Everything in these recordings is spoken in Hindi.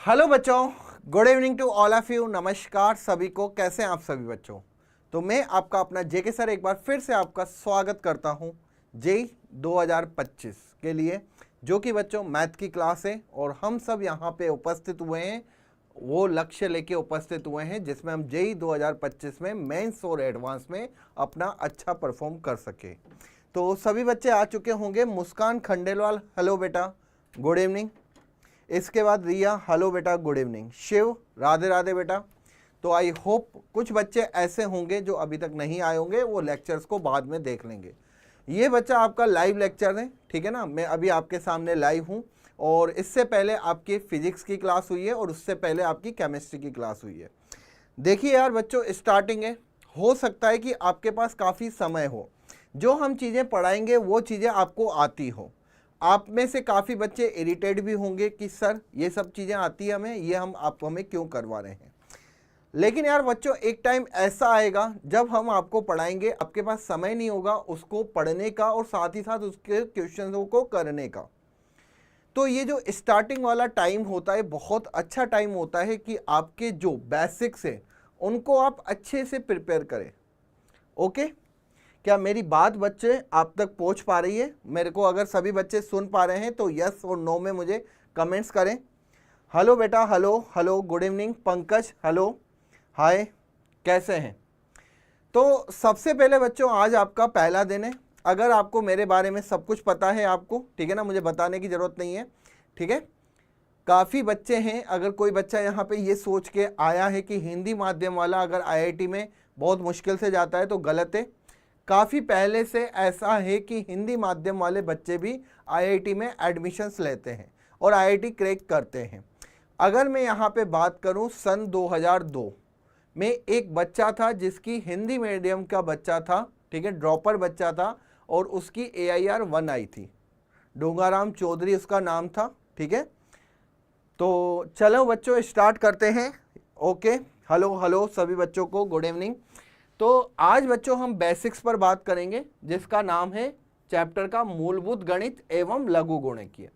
हेलो बच्चों, good evening to all of you. नमस्कार सभी को, कैसे हैं आप सभी बच्चों। तो मैं आपका अपना जेके सर एक बार फिर से आपका स्वागत करता हूं जेई 2025 के लिए, जो कि बच्चों मैथ की क्लास है। और हम सब यहां पे उपस्थित हुए हैं, वो लक्ष्य लेके उपस्थित हुए हैं जिसमें हम जेई 2025 में मेंस और एडवांस में अपना अच्छा परफॉर्म कर सके। तो सभी बच्चे आ चुके होंगे। मुस्कान खंडेलवाल, हेलो बेटा, गुड इवनिंग। इसके बाद रिया, हेलो बेटा, गुड इवनिंग। शिव, राधे राधे बेटा। तो आई होप कुछ बच्चे ऐसे होंगे जो अभी तक नहीं आए होंगे, वो लेक्चर्स को बाद में देख लेंगे। ये बच्चा आपका लाइव लेक्चर है, ठीक है ना। मैं अभी आपके सामने लाइव हूँ, और इससे पहले आपकी फिजिक्स की क्लास हुई है और उससे पहले आपकी केमिस्ट्री की क्लास हुई है। देखिए यार बच्चों, स्टार्टिंग है, हो सकता है कि आपके पास काफ़ी समय हो, जो हम चीज़ें पढ़ाएंगे वो चीज़ें आपको आती हो। आप में से काफ़ी बच्चे इरिटेट भी होंगे कि सर ये सब चीज़ें आती है हमें, ये आप हमें क्यों करवा रहे हैं। लेकिन यार बच्चों, एक टाइम ऐसा आएगा जब हम आपको पढ़ाएंगे, आपके पास समय नहीं होगा उसको पढ़ने का और साथ ही साथ उसके क्वेश्चनों को करने का। तो ये जो स्टार्टिंग वाला टाइम होता है, बहुत अच्छा टाइम होता है कि आपके जो बेसिक्स है उनको आप अच्छे से प्रिपेयर करें। ओके, क्या मेरी बात बच्चे आप तक पहुंच पा रही है? मेरे को अगर सभी बच्चे सुन पा रहे हैं तो यस और नो में मुझे कमेंट्स करें। हेलो बेटा, hello hello, good evening. Pankaj, hello, hi, कैसे हैं? तो सबसे पहले बच्चों, आज आपका पहला दिन है। अगर आपको मेरे बारे में सब कुछ पता है आपको, ठीक है ना, मुझे बताने की ज़रूरत नहीं है, ठीक है। काफ़ी बच्चे हैं, अगर कोई बच्चा यहाँ पे ये सोच के आया है कि हिंदी माध्यम वाला अगर आईआईटी में बहुत मुश्किल से जाता है, तो गलत है। काफ़ी पहले से ऐसा है कि हिंदी माध्यम वाले बच्चे भी आईआईटी में एडमिशन्स लेते हैं और आईआईटी क्रैक करते हैं। अगर मैं यहाँ पे बात करूँ, सन 2002 में एक बच्चा था जिसकी हिंदी मीडियम का बच्चा था, ठीक है, ड्रॉपर बच्चा था, और उसकी AIR 1 आई थी। डोंगाराम चौधरी उसका नाम था, ठीक है। तो चलो बच्चों स्टार्ट करते हैं। ओके, हेलो हेलो सभी बच्चों को, गुड इवनिंग। तो आज बच्चों हम बेसिक्स पर बात करेंगे, जिसका नाम है चैप्टर का मूलभूत गणित एवं लघु गुणिकीय।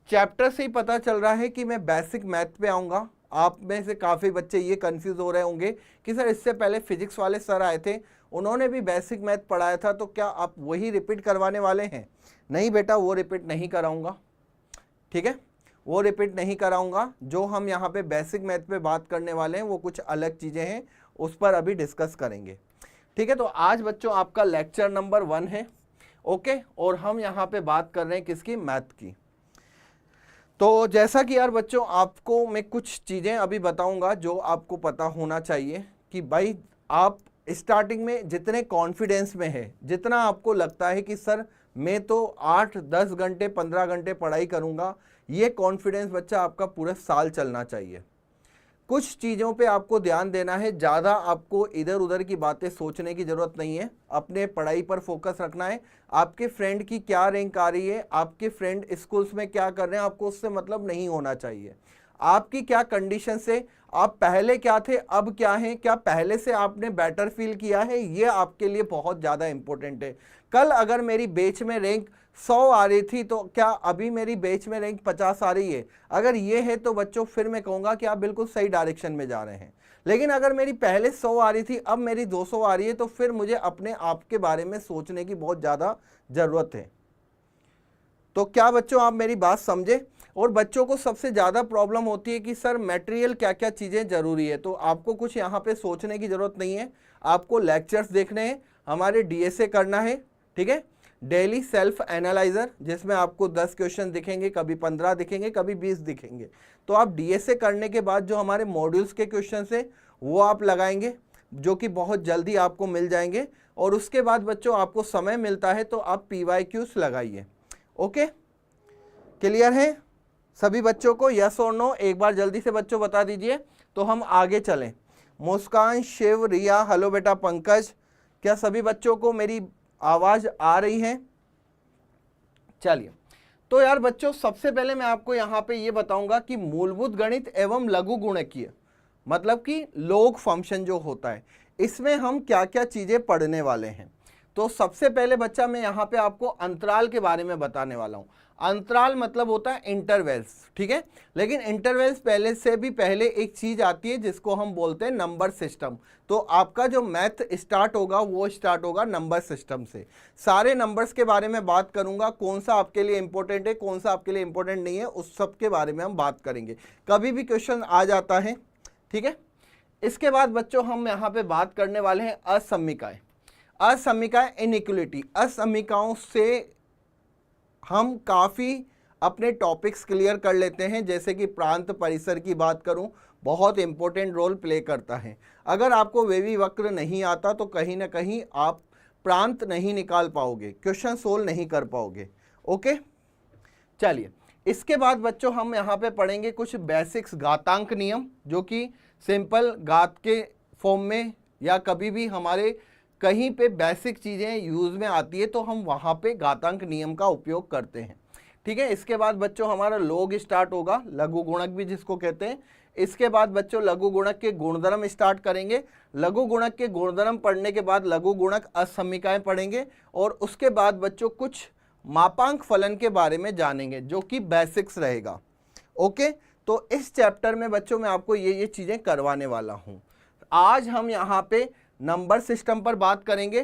चैप्टर से ही पता चल रहा है कि मैं बेसिक मैथ पे आऊँगा। आप में से काफ़ी बच्चे ये कंफ्यूज हो रहे होंगे कि सर इससे पहले फिजिक्स वाले सर आए थे, उन्होंने भी बेसिक मैथ पढ़ाया था, तो क्या आप वही रिपीट करवाने वाले हैं? नहीं बेटा, वो रिपीट नहीं कराऊँगा, ठीक है, वो रिपीट नहीं कराऊंगा। जो हम यहाँ पे बेसिक मैथ पे बात करने वाले हैं वो कुछ अलग चीज़ें हैं, उस पर अभी डिस्कस करेंगे, ठीक है। तो आज बच्चों आपका लेक्चर नंबर 1 है, ओके, और हम यहाँ पे बात कर रहे हैं किसकी? मैथ की। तो जैसा कि यार बच्चों, आपको मैं कुछ चीज़ें अभी बताऊंगा जो आपको पता होना चाहिए कि भाई आप स्टार्टिंग में जितने कॉन्फिडेंस में है, जितना आपको लगता है कि सर मैं तो 8-10 घंटे 15 घंटे पढ़ाई करूंगा, ये कॉन्फिडेंस बच्चा आपका पूरा साल चलना चाहिए। कुछ चीज़ों पे आपको ध्यान देना है, ज़्यादा आपको इधर उधर की बातें सोचने की ज़रूरत नहीं है, अपने पढ़ाई पर फोकस रखना है। आपके फ्रेंड की क्या रैंक आ रही है, आपके फ्रेंड स्कूल्स में क्या कर रहे हैं, आपको उससे मतलब नहीं होना चाहिए। आपकी क्या कंडीशन से, आप पहले क्या थे अब क्या हैं, क्या पहले से आपने बेटर फील किया है, ये आपके लिए बहुत ज़्यादा इंपॉर्टेंट है। कल अगर मेरी बैच में रैंक 100 आ रही थी, तो क्या अभी मेरी बैच में रैंक 50 आ रही है? अगर ये है तो बच्चों फिर मैं कहूँगा कि आप बिल्कुल सही डायरेक्शन में जा रहे हैं। लेकिन अगर मेरी पहले 100 आ रही थी, अब मेरी 200 आ रही है, तो फिर मुझे अपने आप के बारे में सोचने की बहुत ज़्यादा ज़रूरत है। तो क्या बच्चों आप मेरी बात समझे? और बच्चों को सबसे ज़्यादा प्रॉब्लम होती है कि सर मटेरियल क्या क्या चीज़ें ज़रूरी है। तो आपको कुछ यहाँ पे सोचने की ज़रूरत नहीं है, आपको लेक्चर्स देखने हैं, हमारे DSA करना है, ठीक है, डेली सेल्फ एनालाइजर, जिसमें आपको 10 क्वेश्चन दिखेंगे, कभी 15 दिखेंगे, कभी 20 दिखेंगे। तो आप DSA करने के बाद जो हमारे मॉड्यूल्स के क्वेश्चन है वो आप लगाएंगे, जो कि बहुत जल्दी आपको मिल जाएंगे। और उसके बाद बच्चों आपको समय मिलता है तो आप PYQs लगाइए। ओके, क्लियर है सभी बच्चों को? यस और नो एक बार जल्दी से बच्चों बता दीजिए, तो हम आगे चलें। मुस्कान, शिव, रिया, हेलो बेटा, पंकज, क्या सभी बच्चों को मेरी आवाज़ आ रही है? चलिए, तो यार बच्चों सबसे पहले मैं आपको यहाँ पे ये बताऊंगा कि मूलभूत गणित एवं लघु गुणकीय, मतलब कि लॉग फंक्शन जो होता है, इसमें हम क्या क्या चीज़ें पढ़ने वाले हैं। तो सबसे पहले बच्चा मैं यहाँ पे आपको अंतराल के बारे में बताने वाला हूँ। अंतराल मतलब होता है इंटरवल्स, ठीक है। लेकिन इंटरवल्स पहले से भी पहले एक चीज आती है जिसको हम बोलते हैं नंबर सिस्टम। तो आपका जो मैथ स्टार्ट होगा वो स्टार्ट होगा नंबर सिस्टम से। सारे नंबर्स के बारे में बात करूंगा, कौन सा आपके लिए इंपॉर्टेंट है, कौन सा आपके लिए इंपॉर्टेंट नहीं है, उस सब के बारे में हम बात करेंगे। कभी भी क्वेश्चन आ जाता है, ठीक है। इसके बाद बच्चों हम यहाँ पे बात करने वाले हैं असमीकाएं। असमीकाएं इनइक्वलिटी, असमीकाओं से हम काफ़ी अपने टॉपिक्स क्लियर कर लेते हैं। जैसे कि प्रांत परिसर की बात करूं, बहुत इंपॉर्टेंट रोल प्ले करता है। अगर आपको वेवी वक्र नहीं आता तो कहीं ना कहीं आप प्रांत नहीं निकाल पाओगे, क्वेश्चन सोल्व नहीं कर पाओगे। ओके, चलिए इसके बाद बच्चों हम यहाँ पे पढ़ेंगे कुछ बेसिक्स घातांक नियम, जो कि सिंपल घात के फॉर्म में या कभी भी हमारे कहीं पे बेसिक चीज़ें यूज़ में आती है तो हम वहाँ पे घातांक नियम का उपयोग करते हैं, ठीक है। इसके बाद बच्चों हमारा लॉग स्टार्ट होगा, लघु गुणक भी जिसको कहते हैं। इसके बाद बच्चों लघु गुणक के गुणधर्म स्टार्ट करेंगे। लघु गुणक के गुणधर्म पढ़ने के बाद लघु गुणक असमीकाएं पढ़ेंगे और उसके बाद बच्चों कुछ मापांक फलन के बारे में जानेंगे जो कि बेसिक्स रहेगा। ओके, तो इस चैप्टर में बच्चों मैं आपको ये चीज़ें करवाने वाला हूँ। आज हम यहाँ पे नंबर सिस्टम पर बात करेंगे,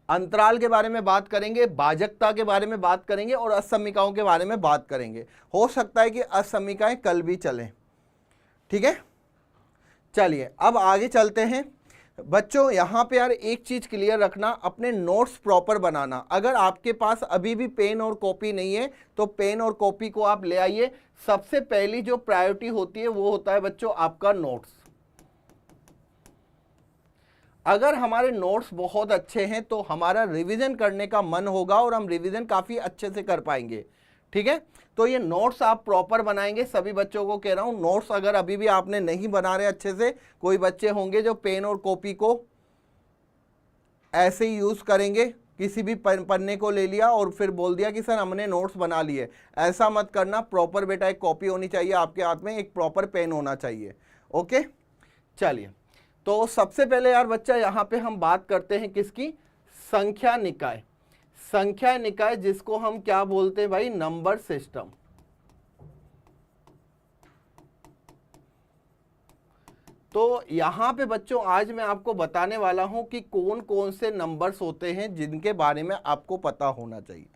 अंतराल के बारे में बात करेंगे, भाजकता के बारे में बात करेंगे और असमीकाओं के बारे में बात करेंगे। हो सकता है कि असमीकाएं कल भी चलें, ठीक है। चलिए अब आगे चलते हैं बच्चों। यहाँ पे यार एक चीज़ क्लियर रखना, अपने नोट्स प्रॉपर बनाना। अगर आपके पास अभी भी पेन और कॉपी नहीं है तो पेन और कॉपी को आप ले आइए। सबसे पहली जो प्रायोरिटी होती है वो होता है बच्चों आपका नोट्स। अगर हमारे नोट्स बहुत अच्छे हैं तो हमारा रिवीजन करने का मन होगा और हम रिवीजन काफ़ी अच्छे से कर पाएंगे, ठीक है। तो ये नोट्स आप प्रॉपर बनाएंगे, सभी बच्चों को कह रहा हूँ। नोट्स अगर अभी भी आपने नहीं बना रहे अच्छे से, कोई बच्चे होंगे जो पेन और कॉपी को ऐसे ही यूज़ करेंगे, किसी भी पन्ने को ले लिया और फिर बोल दिया कि सर हमने नोट्स बना लिए। ऐसा मत करना, प्रॉपर बेटा एक कॉपी होनी चाहिए आपके हाथ में, एक प्रॉपर पेन होना चाहिए। ओके, चलिए तो सबसे पहले यार बच्चा यहाँ पे हम बात करते हैं किसकी, संख्या निकाय। संख्या निकाय जिसको हम क्या बोलते हैं भाई, नंबर सिस्टम। तो यहाँ पे बच्चों आज मैं आपको बताने वाला हूं कि कौन कौन से नंबर्स होते हैं जिनके बारे में आपको पता होना चाहिए,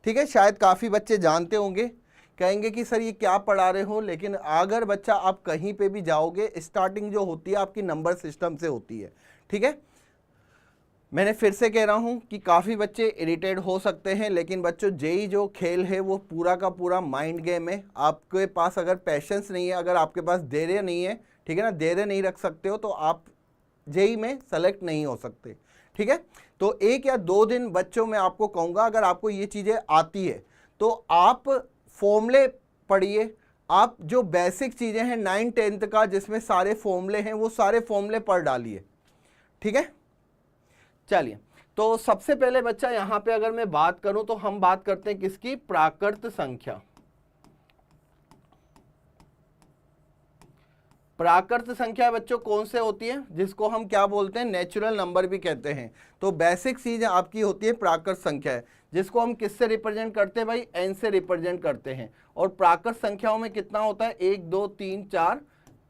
ठीक है। शायद काफ़ी बच्चे जानते होंगे, कहेंगे कि सर ये क्या पढ़ा रहे हो, लेकिन अगर बच्चा आप कहीं पे भी जाओगे स्टार्टिंग जो होती है आपकी नंबर सिस्टम से होती है, ठीक है। मैंने फिर से कह रहा हूँ कि काफ़ी बच्चे इरिटेट हो सकते हैं, लेकिन बच्चों जेई जो खेल है वो पूरा का पूरा माइंड गेम है। आपके पास अगर पैशंस नहीं है, अगर आपके पास धैर्य नहीं है, ठीक है ना, धैर्य नहीं रख सकते हो तो आप जेई में सेलेक्ट नहीं हो सकते, ठीक है। तो 1 या 2 दिन बच्चों मैं आपको कहूँगा, अगर आपको ये चीज़ें आती है तो आप फॉर्मूले पढ़िए। आप जो बेसिक चीज़ें हैं 9th-10th का जिसमें सारे फॉर्मूले हैं वो सारे फॉर्मूले पढ़ डालिए, ठीक है। चलिए तो सबसे पहले बच्चा यहाँ पे अगर मैं बात करूं तो हम बात करते हैं किसकी, प्राकृत संख्या। प्राकृत संख्या बच्चों कौन से होती है, जिसको हम क्या बोलते हैं, नेचुरल नंबर भी कहते हैं। तो बेसिक चीज आपकी होती है प्राकृत संख्या, जिसको हम किससे रिप्रेजेंट करते हैं भाई, n से रिप्रेजेंट करते हैं। और प्राकृत संख्याओं में कितना होता है, 1 2 3 4,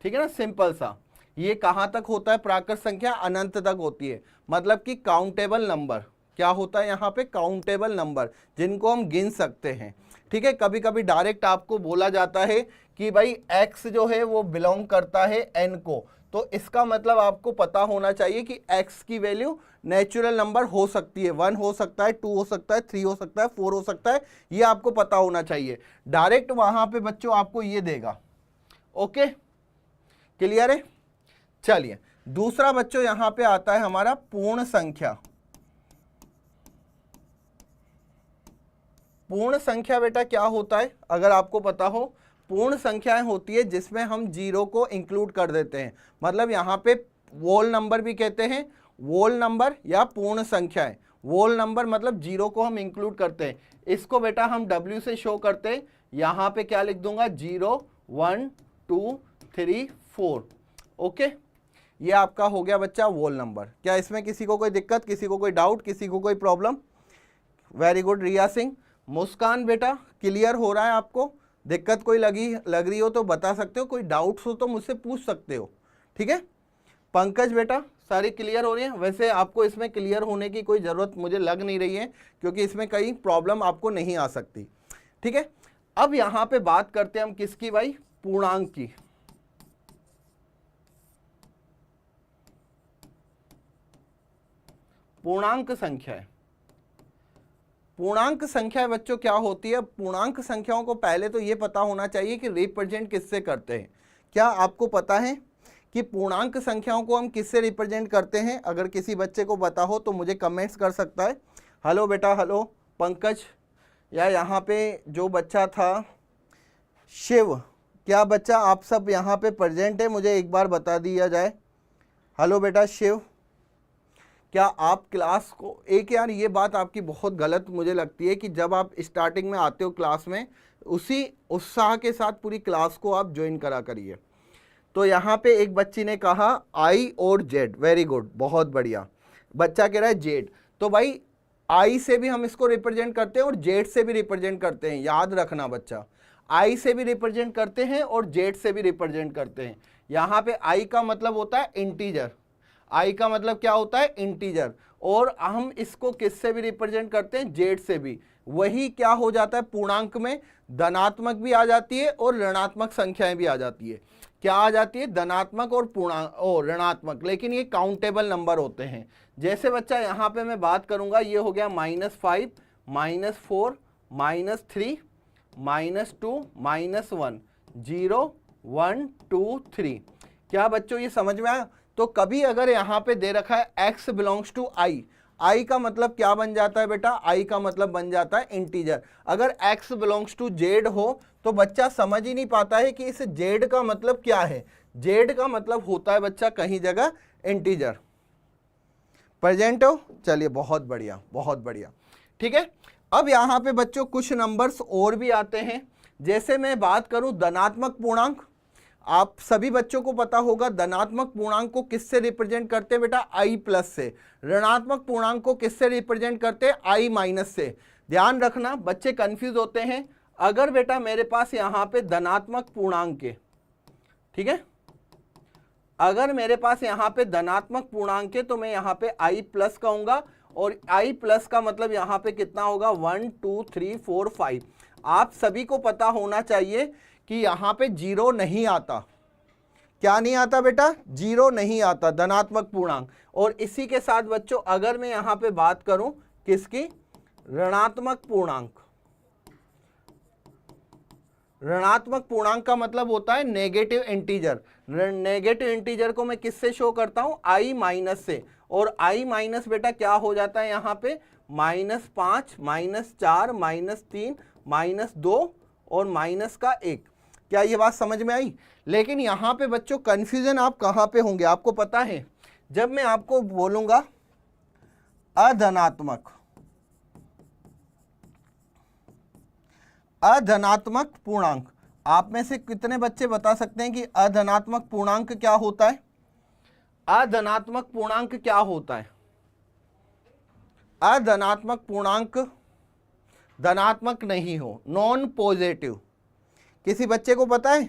ठीक है ना, सिंपल सा। ये कहाँ तक होता है प्राकृत संख्या, अनंत तक होती है, मतलब कि काउंटेबल नंबर। क्या होता है यहाँ पे, काउंटेबल नंबर जिनको हम गिन सकते हैं, ठीक है। कभी कभी डायरेक्ट आपको बोला जाता है कि भाई x जो है वो बिलोंग करता है n को, तो इसका मतलब आपको पता होना चाहिए कि x की वैल्यू नेचुरल नंबर हो सकती है, 1 हो सकता है, 2 हो सकता है, 3 हो सकता है, 4 हो सकता है, ये आपको पता होना चाहिए। डायरेक्ट वहां पे बच्चों आपको ये देगा। ओके, क्लियर है। चलिए दूसरा बच्चों यहां पे आता है हमारा पूर्ण संख्या। पूर्ण संख्या बेटा क्या होता है, अगर आपको पता हो, पूर्ण संख्याएं होती है जिसमें हम 0 को इंक्लूड कर देते हैं। मतलब यहाँ पे वोल नंबर भी कहते हैं, वोल नंबर या पूर्ण संख्याएं। वोल नंबर मतलब 0 को हम इंक्लूड करते हैं। इसको बेटा हम W से शो करते हैं। यहाँ पे क्या लिख दूंगा, 0 1 2 3 4। ओके, ये आपका हो गया बच्चा वोल नंबर। क्या इसमें किसी को कोई दिक्कत, किसी को कोई डाउट, किसी को कोई प्रॉब्लम? वेरी गुड रिया सिंह। मुस्कान बेटा क्लियर हो रहा है आपको? दिक्कत कोई लग रही हो तो बता सकते हो, कोई डाउट्स हो तो मुझसे पूछ सकते हो, ठीक है। पंकज बेटा सारी क्लियर हो रही है? वैसे आपको इसमें क्लियर होने की कोई ज़रूरत मुझे लग नहीं रही है, क्योंकि इसमें कई प्रॉब्लम आपको नहीं आ सकती, ठीक है। अब यहाँ पे बात करते हैं हम किसकी भाई? पूर्णांक की। पूर्णांक संख्या है। पूर्णांक संख्या बच्चों क्या होती है? पूर्णांक संख्याओं को पहले तो ये पता होना चाहिए कि रिप्रेजेंट किससे करते हैं। क्या आपको पता है कि पूर्णांक संख्याओं को हम किससे रिप्रेजेंट करते हैं? अगर किसी बच्चे को पता हो तो मुझे कमेंट्स कर सकता है। हेलो बेटा, हेलो पंकज, या यहाँ पे जो बच्चा था शिव, क्या बच्चा आप सब यहाँ पे प्रेजेंट है? मुझे एक बार बता दिया जाए। हेलो बेटा शिव, क्या आप क्लास को एक, यार ये बात आपकी बहुत गलत मुझे लगती है कि जब आप स्टार्टिंग में आते हो क्लास में, उसी उत्साह के साथ पूरी क्लास को आप ज्वाइन करा करिए। तो यहाँ पे एक बच्ची ने कहा आई और जेड, वेरी गुड, बहुत बढ़िया। बच्चा कह रहा है जेड, तो भाई आई से भी हम इसको रिप्रेजेंट करते हैं और जेड से भी रिप्रेजेंट करते हैं, याद रखना बच्चा। आई से भी रिप्रेजेंट करते हैं और जेड से भी रिप्रेजेंट करते हैं। यहाँ पे आई का मतलब होता है इंटीजर, आई का मतलब क्या होता है? इंटीजर। और हम इसको किससे भी रिप्रेजेंट करते हैं? जेड से भी। वही क्या हो जाता है? पूर्णांक में धनात्मक भी आ जाती है और ऋणात्मक संख्याएं भी आ जाती है। क्या आ जाती है? धनात्मक और पूर्णांक और ऋणात्मक, लेकिन ये काउंटेबल नंबर होते हैं। जैसे बच्चा यहाँ पे मैं बात करूंगा, ये हो गया -5, -4, -3, -2, -1, 0, 1, 2, 3। क्या बच्चों ये समझ में आया? तो कभी अगर यहाँ पे दे रखा है x belongs to i, i का मतलब क्या बन जाता है बेटा? i का मतलब बन जाता है इंटीजर। अगर x बिलोंग्स टू z हो तो बच्चा समझ ही नहीं पाता है कि इस z का मतलब क्या है। z का मतलब होता है बच्चा कहीं जगह इंटीजर। प्रेजेंट हो? चलिए बहुत बढ़िया, बहुत बढ़िया, ठीक है। अब यहाँ पे बच्चों कुछ नंबर्स और भी आते हैं। जैसे मैं बात करूं धनात्मक पूर्णांक, आप सभी बच्चों को पता होगा धनात्मक पूर्णांक को किससे रिप्रेजेंट करते हैं बेटा? i प्लस से। ऋणात्मक पूर्णांक को किससे रिप्रेजेंट करते हैं? i माइनस से। ध्यान रखना, बच्चे कंफ्यूज होते हैं। अगर बेटा मेरे पास यहाँ पे धनात्मक पूर्णांक है, ठीक है, अगर मेरे पास यहाँ पे धनात्मक पूर्णांक है तो मैं यहाँ पे i प्लस कहूंगा, और i प्लस का मतलब यहाँ पे कितना होगा? 1, 2, 3, 4, 5। आप सभी को पता होना चाहिए कि यहाँ पे जीरो नहीं आता। क्या नहीं आता बेटा? जीरो नहीं आता, धनात्मक पूर्णांक। और इसी के साथ बच्चों अगर मैं यहाँ पे बात करूं किसकी? ऋणात्मक पूर्णांक। ऋणात्मक पूर्णांक का मतलब होता है नेगेटिव इंटीजर। नेगेटिव इंटीजर को मैं किससे शो करता हूं? i माइनस से। और i माइनस बेटा क्या हो जाता है यहाँ पे? -5, -4, -3, -2 और माइनस का 1। क्या ये बात समझ में आई? लेकिन यहाँ पे बच्चों कंफ्यूजन आप कहाँ पे होंगे आपको पता है? जब मैं आपको बोलूंगा अधनात्मक, अधनात्मक पूर्णांक, आप में से कितने बच्चे बता सकते हैं कि अधनात्मक पूर्णांक क्या होता है? अधनात्मक पूर्णांक क्या होता है? अधनात्मक पूर्णांक धनात्मक नहीं हो, नॉन पॉजिटिव। किसी बच्चे को पता है?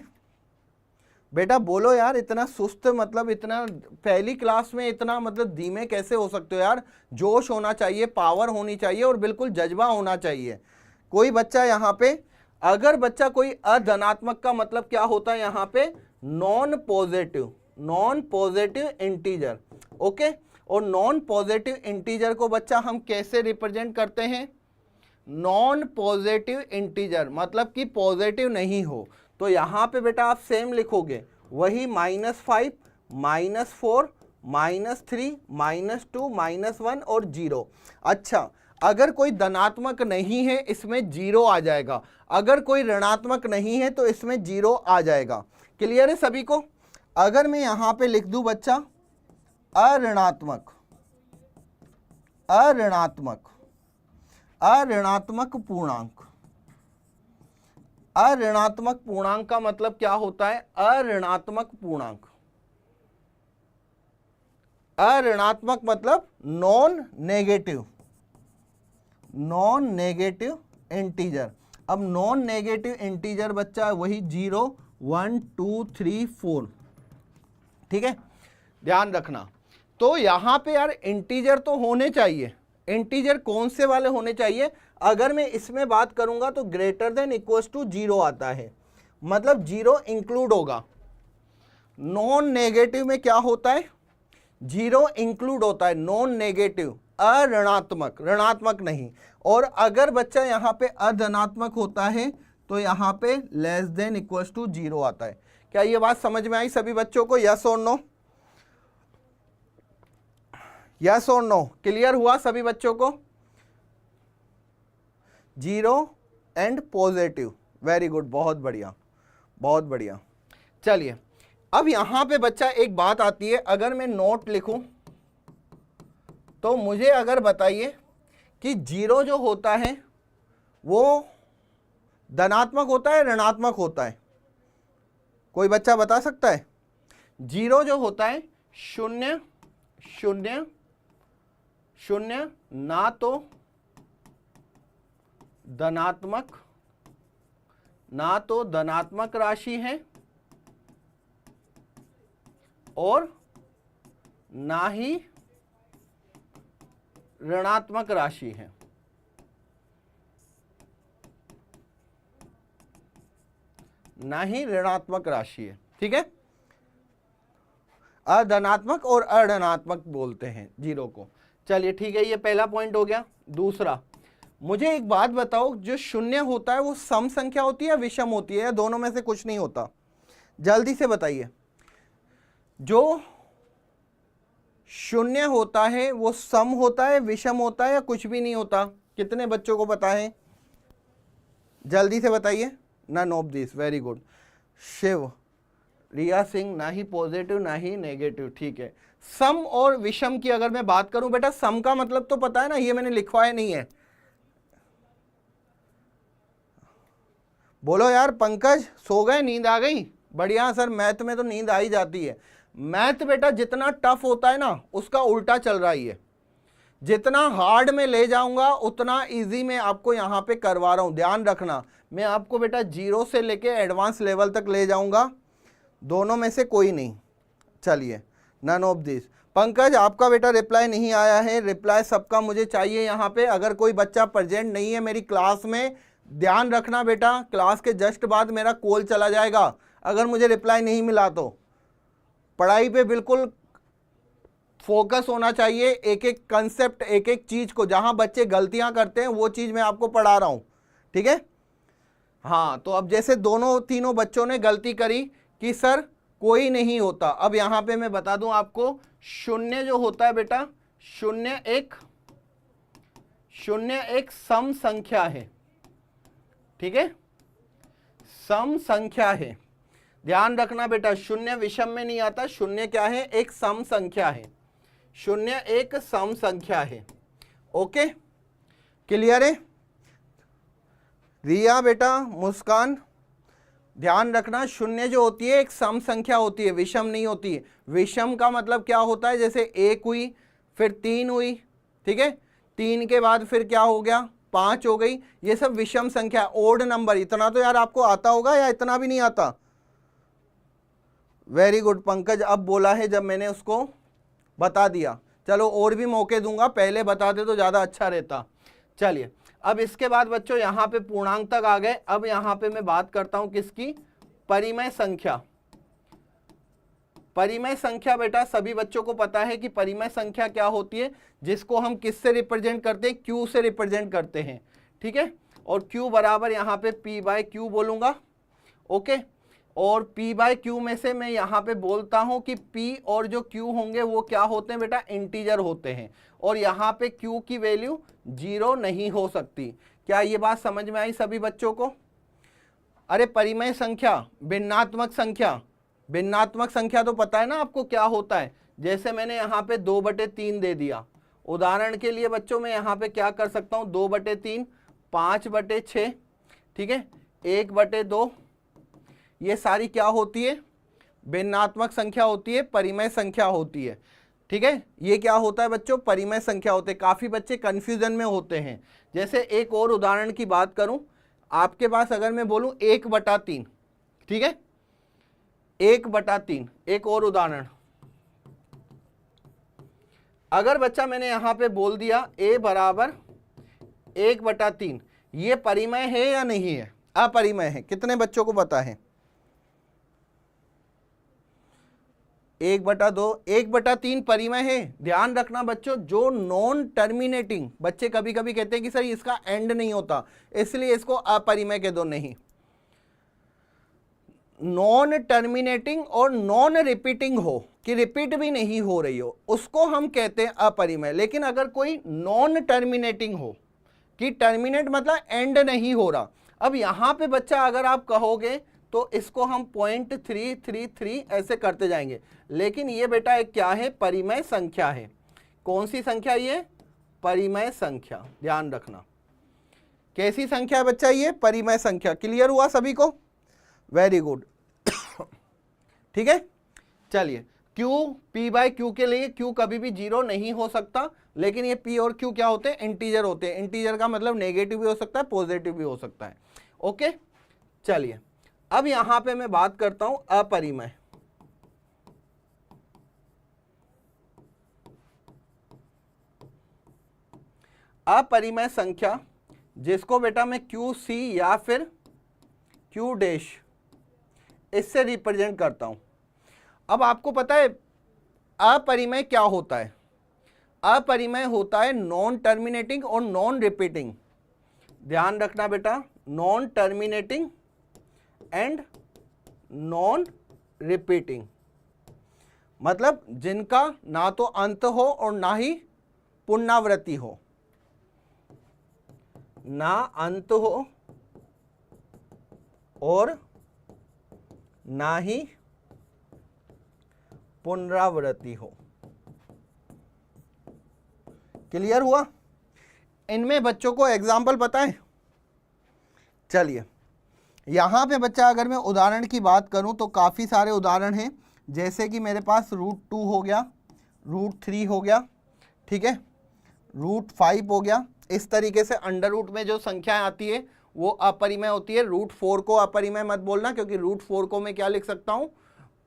बेटा बोलो यार, इतना सुस्त, मतलब इतना पहली क्लास में इतना मतलब धीमे कैसे हो सकते हो यार? जोश होना चाहिए, पावर होनी चाहिए और बिल्कुल जज्बा होना चाहिए। कोई बच्चा यहाँ पे, अगर बच्चा कोई अधनात्मक का मतलब क्या होता है यहाँ पे? Non positive, non positive integer. Okay, और नॉन पॉजिटिव इंटीजर को बच्चा हम कैसे रिप्रेजेंट करते हैं? नॉन पॉजिटिव इंटीजर मतलब कि पॉजिटिव नहीं हो। तो यहाँ पे बेटा आप सेम लिखोगे, वही -5, -4, -3, -2, -1 और 0। अच्छा, अगर कोई धनात्मक नहीं है इसमें 0 आ जाएगा, अगर कोई ऋणात्मक नहीं है तो इसमें 0 आ जाएगा। क्लियर है सभी को? अगर मैं यहाँ पे लिख दूं बच्चा अऋणात्मक, अऋणात्मक, अऋणात्मक पूर्णांक। अऋणात्मक पूर्णांक का मतलब क्या होता है? अऋणात्मक पूर्णांक, अऋणात्मक मतलब non negative, non negative integer. अब नॉन नेगेटिव इंटीजर बच्चा वही 0 1 2 3 4, ठीक है, ध्यान रखना। तो यहां पे यार इंटीजर तो होने चाहिए। इंटीजर कौन से वाले होने चाहिए? अगर मैं इसमें बात करूंगा तो ग्रेटर देन इक्वल्स टू 0 आता है, मतलब 0 इंक्लूड होगा। नॉन नेगेटिव में क्या होता है? 0 इंक्लूड होता है, नॉन नेगेटिव, अऋणात्मक, ऋणात्मक नहीं। और अगर बच्चा यहाँ पे अधनात्मक होता है तो यहाँ पे लेस देन इक्वल्स टू 0 आता है। क्या ये बात समझ में आई सभी बच्चों को? यस और नो? यस और नो? क्लियर हुआ सभी बच्चों को? 0 एंड पॉजिटिव, वेरी गुड, बहुत बढ़िया, बहुत बढ़िया। चलिए अब यहां पे बच्चा एक बात आती है, अगर मैं नोट लिखूं तो मुझे अगर बताइए कि 0 जो होता है वो धनात्मक होता है ऋणात्मक होता है? कोई बच्चा बता सकता है? 0 जो होता है 0 0 0, ना तो धनात्मक राशि है और ना ही ऋणात्मक राशि है। ना ही ऋणात्मक राशि है, ठीक है। अधनात्मक और अऋणात्मक बोलते हैं 0 को। चलिए ठीक है, ये पहला पॉइंट हो गया। दूसरा, मुझे एक बात बताओ, जो 0 होता है वो सम संख्या होती है या विषम होती है, या दोनों में से कुछ नहीं होता? जल्दी से बताइए। जो 0 होता है वो सम होता है, विषम होता है, या कुछ भी नहीं होता? कितने बच्चों को पता है? जल्दी से बताइए। None of this, very good. Shiv, Riya Singh, ना ही पॉजिटिव ना ही नेगेटिव, ठीक है। सम और विषम की अगर मैं बात करूं बेटा, सम का मतलब तो पता है ना, ये मैंने लिखवाया नहीं है। बोलो यार, पंकज सो गए, नींद आ गई? बढ़िया सर, मैथ में तो नींद आ ही जाती है। मैथ बेटा जितना टफ होता है ना उसका उल्टा चल रहा है। जितना हार्ड में ले जाऊंगा उतना इजी में आपको यहां पे करवा रहा हूं, ध्यान रखना। मैं आपको बेटा 0 से लेके एडवांस लेवल तक ले जाऊंगा, दोनों में से कोई नहीं। चलिए, नन ऑफ दिस। पंकज आपका बेटा रिप्लाई नहीं आया है, रिप्लाई सबका मुझे चाहिए यहाँ पे। अगर कोई बच्चा प्रेजेंट नहीं है मेरी क्लास में, ध्यान रखना बेटा, क्लास के जस्ट बाद मेरा कॉल चला जाएगा अगर मुझे रिप्लाई नहीं मिला तो। पढ़ाई पे बिल्कुल फोकस होना चाहिए, एक एक कंसेप्ट, एक एक चीज को, जहां बच्चे गलतियां करते हैं वो चीज मैं आपको पढ़ा रहा हूं, ठीक है। हाँ, तो अब जैसे दोनों तीनों बच्चों ने गलती करी कि सर कोई नहीं होता, अब यहां पे मैं बता दूं आपको, 0 जो होता है बेटा, 0 एक सम संख्या है, ठीक है, सम संख्या है। ध्यान रखना बेटा, 0 विषम में नहीं आता, 0 क्या है? एक सम संख्या है। 0 एक सम संख्या है। ओके, क्लियर है? रिया बेटा, मुस्कान, ध्यान रखना, 0 जो होती है एक सम संख्या होती है, विषम नहीं होती है। विषम का मतलब क्या होता है? जैसे 1 हुई, फिर 3 हुई, ठीक है, 3 के बाद फिर क्या हो गया? 5 हो गई, ये सब विषम संख्या, ओड नंबर। इतना तो यार आपको आता होगा या इतना भी नहीं आता? वेरी गुड पंकज, अब बोला है जब मैंने उसको बता दिया। चलो और भी मौके दूंगा, पहले बता दे तो ज़्यादा अच्छा रहता। चलिए, अब इसके बाद बच्चों यहाँ पे पूर्णांक तक आ गए। अब यहाँ पे मैं बात करता हूँ किसकी? परिमेय संख्या। परिमेय संख्या बेटा सभी बच्चों को पता है कि परिमेय संख्या क्या होती है, जिसको हम किससे रिप्रेजेंट करते हैं? Q से रिप्रेजेंट करते हैं, ठीक है। और Q बराबर यहाँ पे P/Q बोलूंगा, ओके। और P/Q में से मैं यहाँ पे बोलता हूँ कि P और जो Q होंगे वो क्या होते हैं बेटा? इंटीजर होते हैं। और यहाँ पे Q की वैल्यू 0 नहीं हो सकती। क्या ये बात समझ में आई सभी बच्चों को? अरे परिमेय संख्या, भिन्नात्मक संख्या, भिन्नात्मक संख्या तो पता है ना आपको क्या होता है? जैसे मैंने यहाँ पे 2/3 दे दिया, उदाहरण के लिए बच्चों मैं यहाँ पे क्या कर सकता हूँ? 2/3, 5/6, ठीक है, 1/2, ये सारी क्या होती है? भिन्नात्मक संख्या होती है, परिमेय संख्या होती है। ठीक है, ये क्या होता है बच्चों, परिमेय संख्या होते हैं। काफी बच्चे कंफ्यूजन में होते हैं। जैसे एक और उदाहरण की बात करूं, आपके पास अगर मैं बोलूं 1/3, ठीक है, 1/3, एक और उदाहरण, अगर बच्चा मैंने यहां पे बोल दिया a बराबर 1/3, ये परिमेय है या नहीं है, अपरिमेय है, कितने बच्चों को पता है? 1/2, 1/3 परिमेय है। ध्यान रखना बच्चों, जो नॉन टर्मिनेटिंग, बच्चे कभी कभी कहते हैं कि सर इसका एंड नहीं होता इसलिए इसको अपरिमेय कह दो, नहीं, नॉन टर्मिनेटिंग और नॉन रिपीटिंग हो, कि रिपीट भी नहीं हो रही हो, उसको हम कहते हैं अपरिमेय। लेकिन अगर कोई नॉन टर्मिनेटिंग हो, कि टर्मिनेट मतलब एंड नहीं हो रहा, अब यहां पे बच्चा अगर आप कहोगे तो इसको हम 0.333 ऐसे करते जाएंगे, लेकिन ये बेटा एक क्या है, परिमेय संख्या है। कौन सी संख्या ये, परिमेय संख्या, ध्यान रखना। कैसी संख्या है बच्चा, ये परिमेय संख्या। क्लियर हुआ सभी को? Very good. ठीक है, चलिए, Q P/Q के लिए Q कभी भी 0 नहीं हो सकता, लेकिन ये P और Q क्या होते हैं, इंटीजर होते हैं। इंटीजर का मतलब नेगेटिव भी हो सकता है, पॉजिटिव भी हो सकता है। ओके, चलिए, अब यहां पे मैं बात करता हूं अपरिमेय। अपरिमेय संख्या जिसको बेटा मैं QC या फिर Q' इससे रिप्रेजेंट करता हूं। अब आपको पता है अपरिमेय क्या होता है? अपरिमेय होता है नॉन टर्मिनेटिंग और नॉन रिपीटिंग। ध्यान रखना बेटा, non terminating and non repeating, मतलब जिनका ना तो अंत हो और ना ही पुनरावृत्ति हो, ना अंत हो और ना ही पुनरावृत्ति हो। क्लियर हुआ? इनमें बच्चों को एग्जाम्पल पता है? चलिए, यहां पे बच्चा अगर मैं उदाहरण की बात करूं तो काफ़ी सारे उदाहरण हैं, जैसे कि मेरे पास √2 हो गया, √3 हो गया, ठीक है, √5 हो गया। इस तरीके से अंडर रूट में जो संख्याएं आती है वो अपरिमेय होती है। √4 को अपरिमेय मत बोलना, क्योंकि √4 को मैं क्या लिख सकता हूं,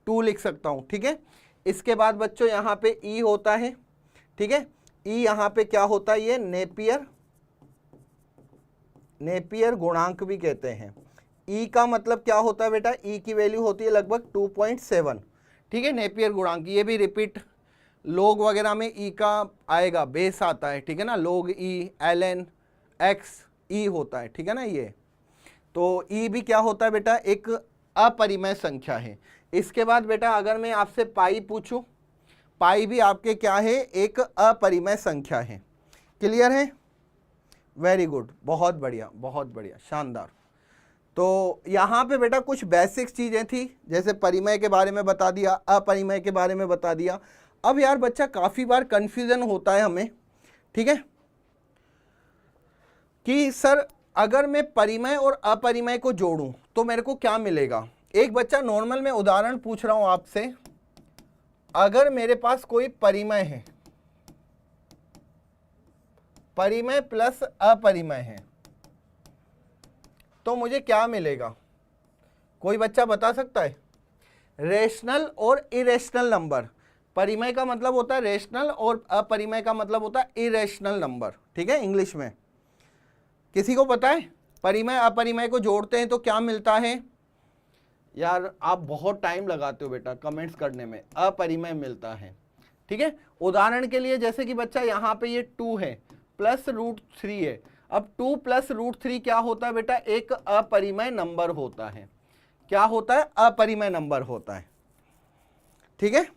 2 लिख सकता हूं, ठीक है। इसके बाद बच्चों यहाँ पे ई होता है, ठीक है, ई यहाँ पे क्या होता है, ये नेपियर गुणांक भी कहते हैं। ई का मतलब क्या होता है बेटा, ई की वैल्यू होती है लगभग 2.7, ठीक है, नेपियर गुणांक। ये भी रिपीट लोग वगैरह में ई का आएगा, बेस आता है, ठीक है ना, लोग ई, ln x ई होता है, ठीक है ना ये। तो ई भी क्या होता है बेटा, एक अपरिमेय संख्या है। इसके बाद बेटा अगर मैं आपसे पाई पूछूं, पाई भी आपके क्या है, एक अपरिमेय संख्या है। क्लियर है? वेरी गुड, बहुत बढ़िया, बहुत बढ़िया, शानदार। तो यहाँ पे बेटा कुछ बेसिक चीजें थी, जैसे परिमेय के बारे में बता दिया, अपरिमेय के बारे में बता दिया। अब यार बच्चा काफी बार कंफ्यूजन होता है हमें, ठीक है, कि सर अगर मैं परिमेय और अपरिमेय को जोड़ूं तो मेरे को क्या मिलेगा। एक बच्चा नॉर्मल में उदाहरण पूछ रहा हूं आपसे, अगर मेरे पास कोई परिमेय है, परिमेय प्लस अपरिमेय है, तो मुझे क्या मिलेगा? कोई बच्चा बता सकता है? रेशनल और इरेशनल नंबर। परिमेय का मतलब होता है रेशनल और अपरिमेय का मतलब होता है इरेशनल नंबर, ठीक है, इंग्लिश में। किसी को पता है परिमेय अपरिमेय को जोड़ते हैं तो क्या मिलता है? यार आप बहुत टाइम लगाते हो बेटा कमेंट्स करने में। अपरिमेय मिलता है, ठीक है। उदाहरण के लिए जैसे कि बच्चा यहाँ पे ये 2 है प्लस √3 है। अब 2 प्लस √3 क्या होता है बेटा? एक अपरिमेय नंबर होता है। क्या होता है? अपरिमेय नंबर होता है, ठीक है।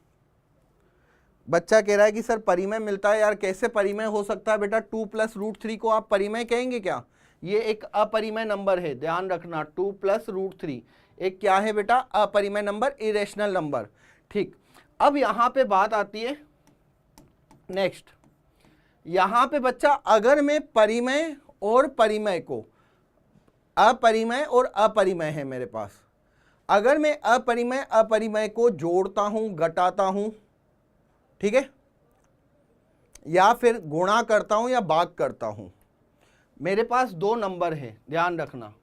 बच्चा कह रहा है कि सर परिमेय मिलता है, यार कैसे परिमेय हो सकता है बेटा? 2 प्लस √3 को आप परिमेय कहेंगे क्या? ये एक अपरिमेय नंबर है, ध्यान रखना। 2 प्लस √3 एक क्या है बेटा? अपरिमेय नंबर, इरेशनल नंबर, ठीक। अब यहां पे बात आती है नेक्स्ट, यहां पे बच्चा अगर मैं परिमेय और परिमेय को, अपरिमेय और अपरिमेय है मेरे पास, अगर मैं अपरिमेय अपरिमेय को जोड़ता हूं, घटाता हूं, ठीक है, या फिर गुणा करता हूं या भाग करता हूं। मेरे पास दो नंबर है, ध्यान रखना,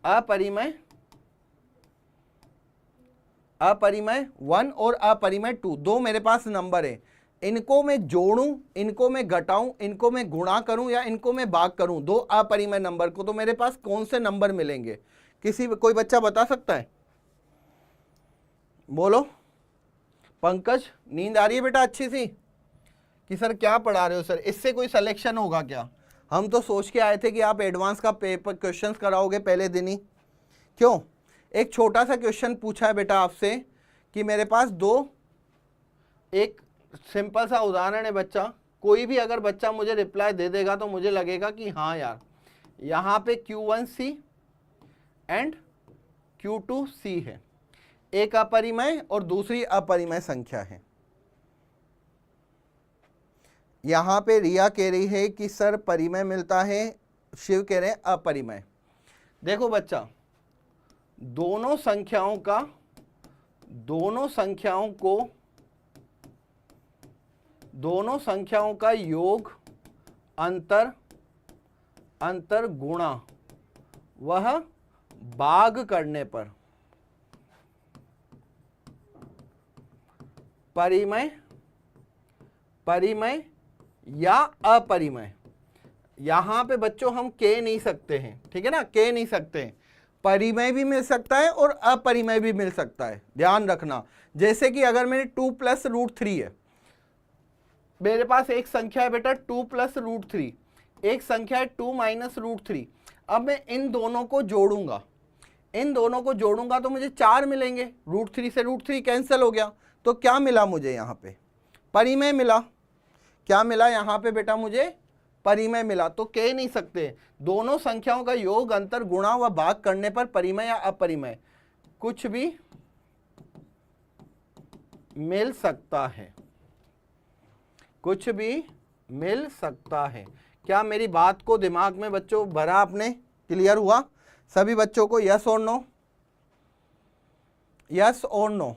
अपरिमेय 1 और अपरिमेय 2, दो मेरे पास नंबर है। इनको मैं जोड़ूं, इनको मैं घटाऊं, इनको मैं गुणा करूं या इनको मैं भाग करूं, दो अपरिमेय नंबर को, तो मेरे पास कौन से नंबर मिलेंगे? कोई बच्चा बता सकता है? बोलो। पंकज, नींद आ रही है बेटा अच्छी सी कि सर क्या पढ़ा रहे हो सर, इससे कोई सिलेक्शन होगा क्या? हम तो सोच के आए थे कि आप एडवांस का पेपर क्वेश्चंस कराओगे पहले दिन ही। क्यों? एक छोटा सा क्वेश्चन पूछा है बेटा आपसे कि मेरे पास एक सिंपल सा उदाहरण है बच्चा, कोई भी अगर बच्चा मुझे रिप्लाई दे देगा तो मुझे लगेगा कि हाँ यार, यहाँ पे Q1C एंड Q2C है, एक अपरिमेय और दूसरी अपरिमेय संख्या है। यहाँ पे रिया कह रही है कि सर परिमेय मिलता है, शिव कह रहे हैं अपरिमेय। देखो बच्चा, दोनों संख्याओं का योग अंतर गुणा वह भाग करने पर परिमेय या अपरिमेय। यहां पे बच्चों हम कह नहीं सकते हैं, ठीक है ना, कह नहीं सकते हैं। परिमेय भी मिल सकता है और अपरिमेय भी मिल सकता है, ध्यान रखना। जैसे कि अगर मेरे 2 + √3 है, मेरे पास एक संख्या है बेटा 2 + √3, एक संख्या है 2 - √3। अब मैं इन दोनों को जोड़ूंगा, तो मुझे 4 मिलेंगे। √3 से √3 कैंसिल हो गया, तो क्या मिला मुझे यहाँ पे? परिमेय मिला। क्या मिला यहाँ पे बेटा? मुझे परिमेय मिला। तो कह नहीं सकते दोनों संख्याओं का योग अंतर गुणा व भाग करने पर परिमेय या अपरिमेय कुछ भी मिल सकता है, कुछ भी मिल सकता है। क्या मेरी बात को दिमाग में बच्चों भरा आपने? क्लियर हुआ सभी बच्चों को? यस और नो? यस और नो?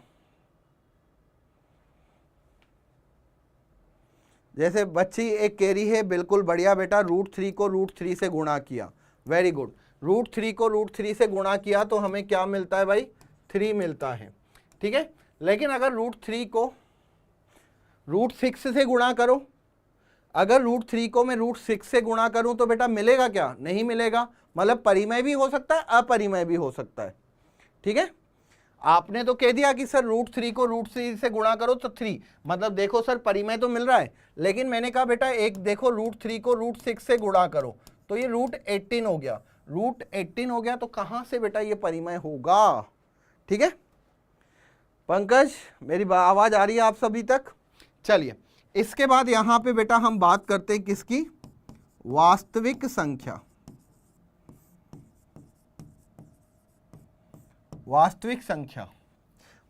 जैसे बच्ची एक कह रही है, बिल्कुल बढ़िया बेटा, √3 को √3 से गुणा किया, वेरी गुड। √3 को √3 से गुणा किया तो हमें क्या मिलता है भाई? 3 मिलता है, ठीक है। लेकिन अगर √3 को √6 से गुणा करो, अगर √3 को मैं √6 से गुणा करूं तो बेटा मिलेगा क्या? नहीं मिलेगा। मतलब परिमेय भी हो सकता है, अपरिमेय भी हो सकता है, ठीक है। आपने तो कह दिया कि सर √3 को √3 से गुणा करो तो 3, मतलब देखो सर परिमेय तो मिल रहा है। लेकिन मैंने कहा बेटा एक देखो, √3 को √6 से गुणा करो तो ये √18 हो गया। √18 हो गया तो कहां से बेटा ये परिमेय होगा? ठीक है पंकज, मेरी आवाज आ रही है आप सभी तक? चलिए, इसके बाद यहां पे बेटा हम बात करते हैं किसकी? वास्तविक संख्या।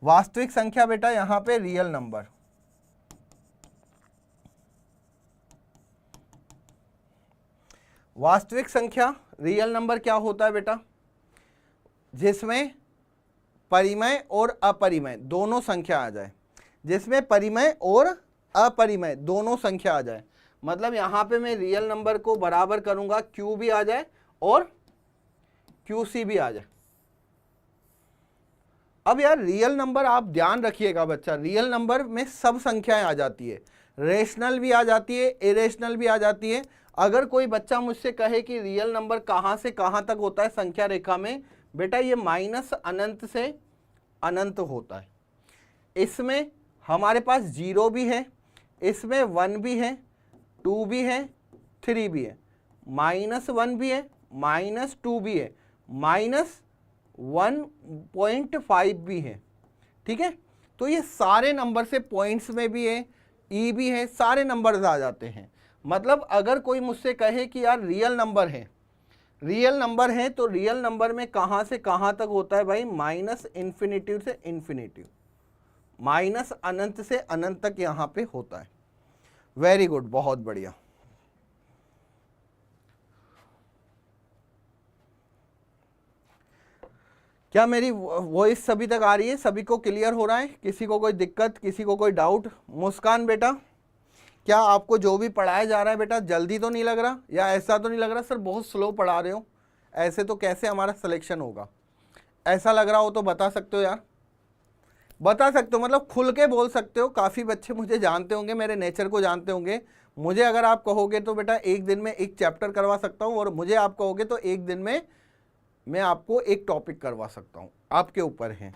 वास्तविक संख्या बेटा यहां पे रियल नंबर। वास्तविक संख्या रियल नंबर क्या होता है बेटा? जिसमें परिमेय और अपरिमेय दोनों संख्या आ जाए, जिसमें परिमेय और अपरिमेय दोनों संख्या आ जाए। मतलब यहां पे मैं रियल नंबर को बराबर करूंगा, Q भी आ जाए और QC भी आ जाए। अब यार रियल नंबर आप ध्यान रखिएगा बच्चा, रियल नंबर में सब संख्याएं आ जाती है, रेशनल भी आ जाती है, इरेशनल भी आ जाती है। अगर कोई बच्चा मुझसे कहे कि रियल नंबर कहां से कहां तक होता है संख्या रेखा में, बेटा ये -अनंत से अनंत होता है। इसमें हमारे पास 0 भी है, इसमें 1 भी है, 2 भी है, 3 भी है, -1 भी है, -2 भी है, -1.5 भी है, ठीक है। तो ये सारे नंबर से पॉइंट्स में भी है, ई भी है, सारे नंबर्स आ जाते हैं। मतलब अगर कोई मुझसे कहे कि यार रियल नंबर है तो रियल नंबर में कहां से कहां तक होता है भाई? -∞ से इन्फिनिटी, -अनंत से अनंत तक यहां पे होता है। वेरी गुड, बहुत बढ़िया। क्या मेरी वॉइस सभी तक आ रही है? सभी को क्लियर हो रहा है? किसी को कोई दिक्कत, किसी को कोई डाउट? मुस्कान बेटा, क्या आपको जो भी पढ़ाया जा रहा है बेटा जल्दी तो नहीं लग रहा, या ऐसा तो नहीं लग रहा सर बहुत स्लो पढ़ा रहे हो, ऐसे तो कैसे हमारा सिलेक्शन होगा? ऐसा लग रहा हो तो बता सकते हो यार, बता सकते हो, मतलब खुल के बोल सकते हो। काफ़ी बच्चे मुझे जानते होंगे, मेरे नेचर को जानते होंगे। मुझे अगर आप कहोगे तो बेटा एक दिन में एक चैप्टर करवा सकता हूँ, और मुझे आप कहोगे तो एक दिन में मैं आपको एक टॉपिक करवा सकता हूँ, आपके ऊपर है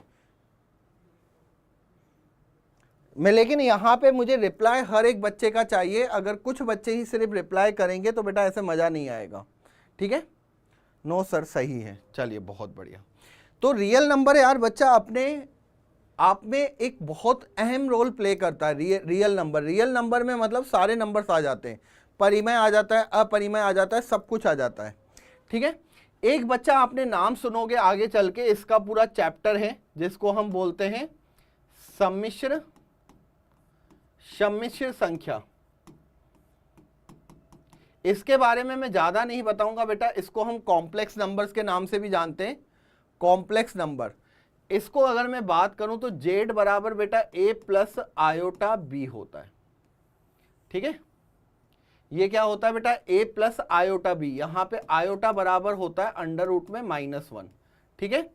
मैं। लेकिन यहाँ पे मुझे रिप्लाई हर एक बच्चे का चाहिए। अगर कुछ बच्चे ही सिर्फ रिप्लाई करेंगे तो बेटा ऐसे मज़ा नहीं आएगा, ठीक है? नो सर सही है, चलिए बहुत बढ़िया। तो रियल नंबर यार बच्चा अपने आप में एक बहुत अहम रोल प्ले करता है। रियल नंबर, रियल नंबर में मतलब सारे नंबर्स आ जाते हैं, परिमेय आ जाता है, अपरिमेय आ जाता है, सब कुछ आ जाता है, ठीक है? एक बच्चा आपने नाम सुनोगे आगे चल के, इसका पूरा चैप्टर है जिसको हम बोलते हैं सम्मिश्र संख्या। इसके बारे में मैं ज्यादा नहीं बताऊंगा बेटा, इसको हम कॉम्प्लेक्स नंबर्स के नाम से भी जानते हैं, कॉम्प्लेक्स नंबर। इसको अगर मैं बात करूं तो z बराबर बेटा a प्लस आयोटा b होता है, ठीक है? ये क्या होता है बेटा? a plus iota b। यहां पे आयोटा बराबर होता है अंडर रूट में -1, ठीक है?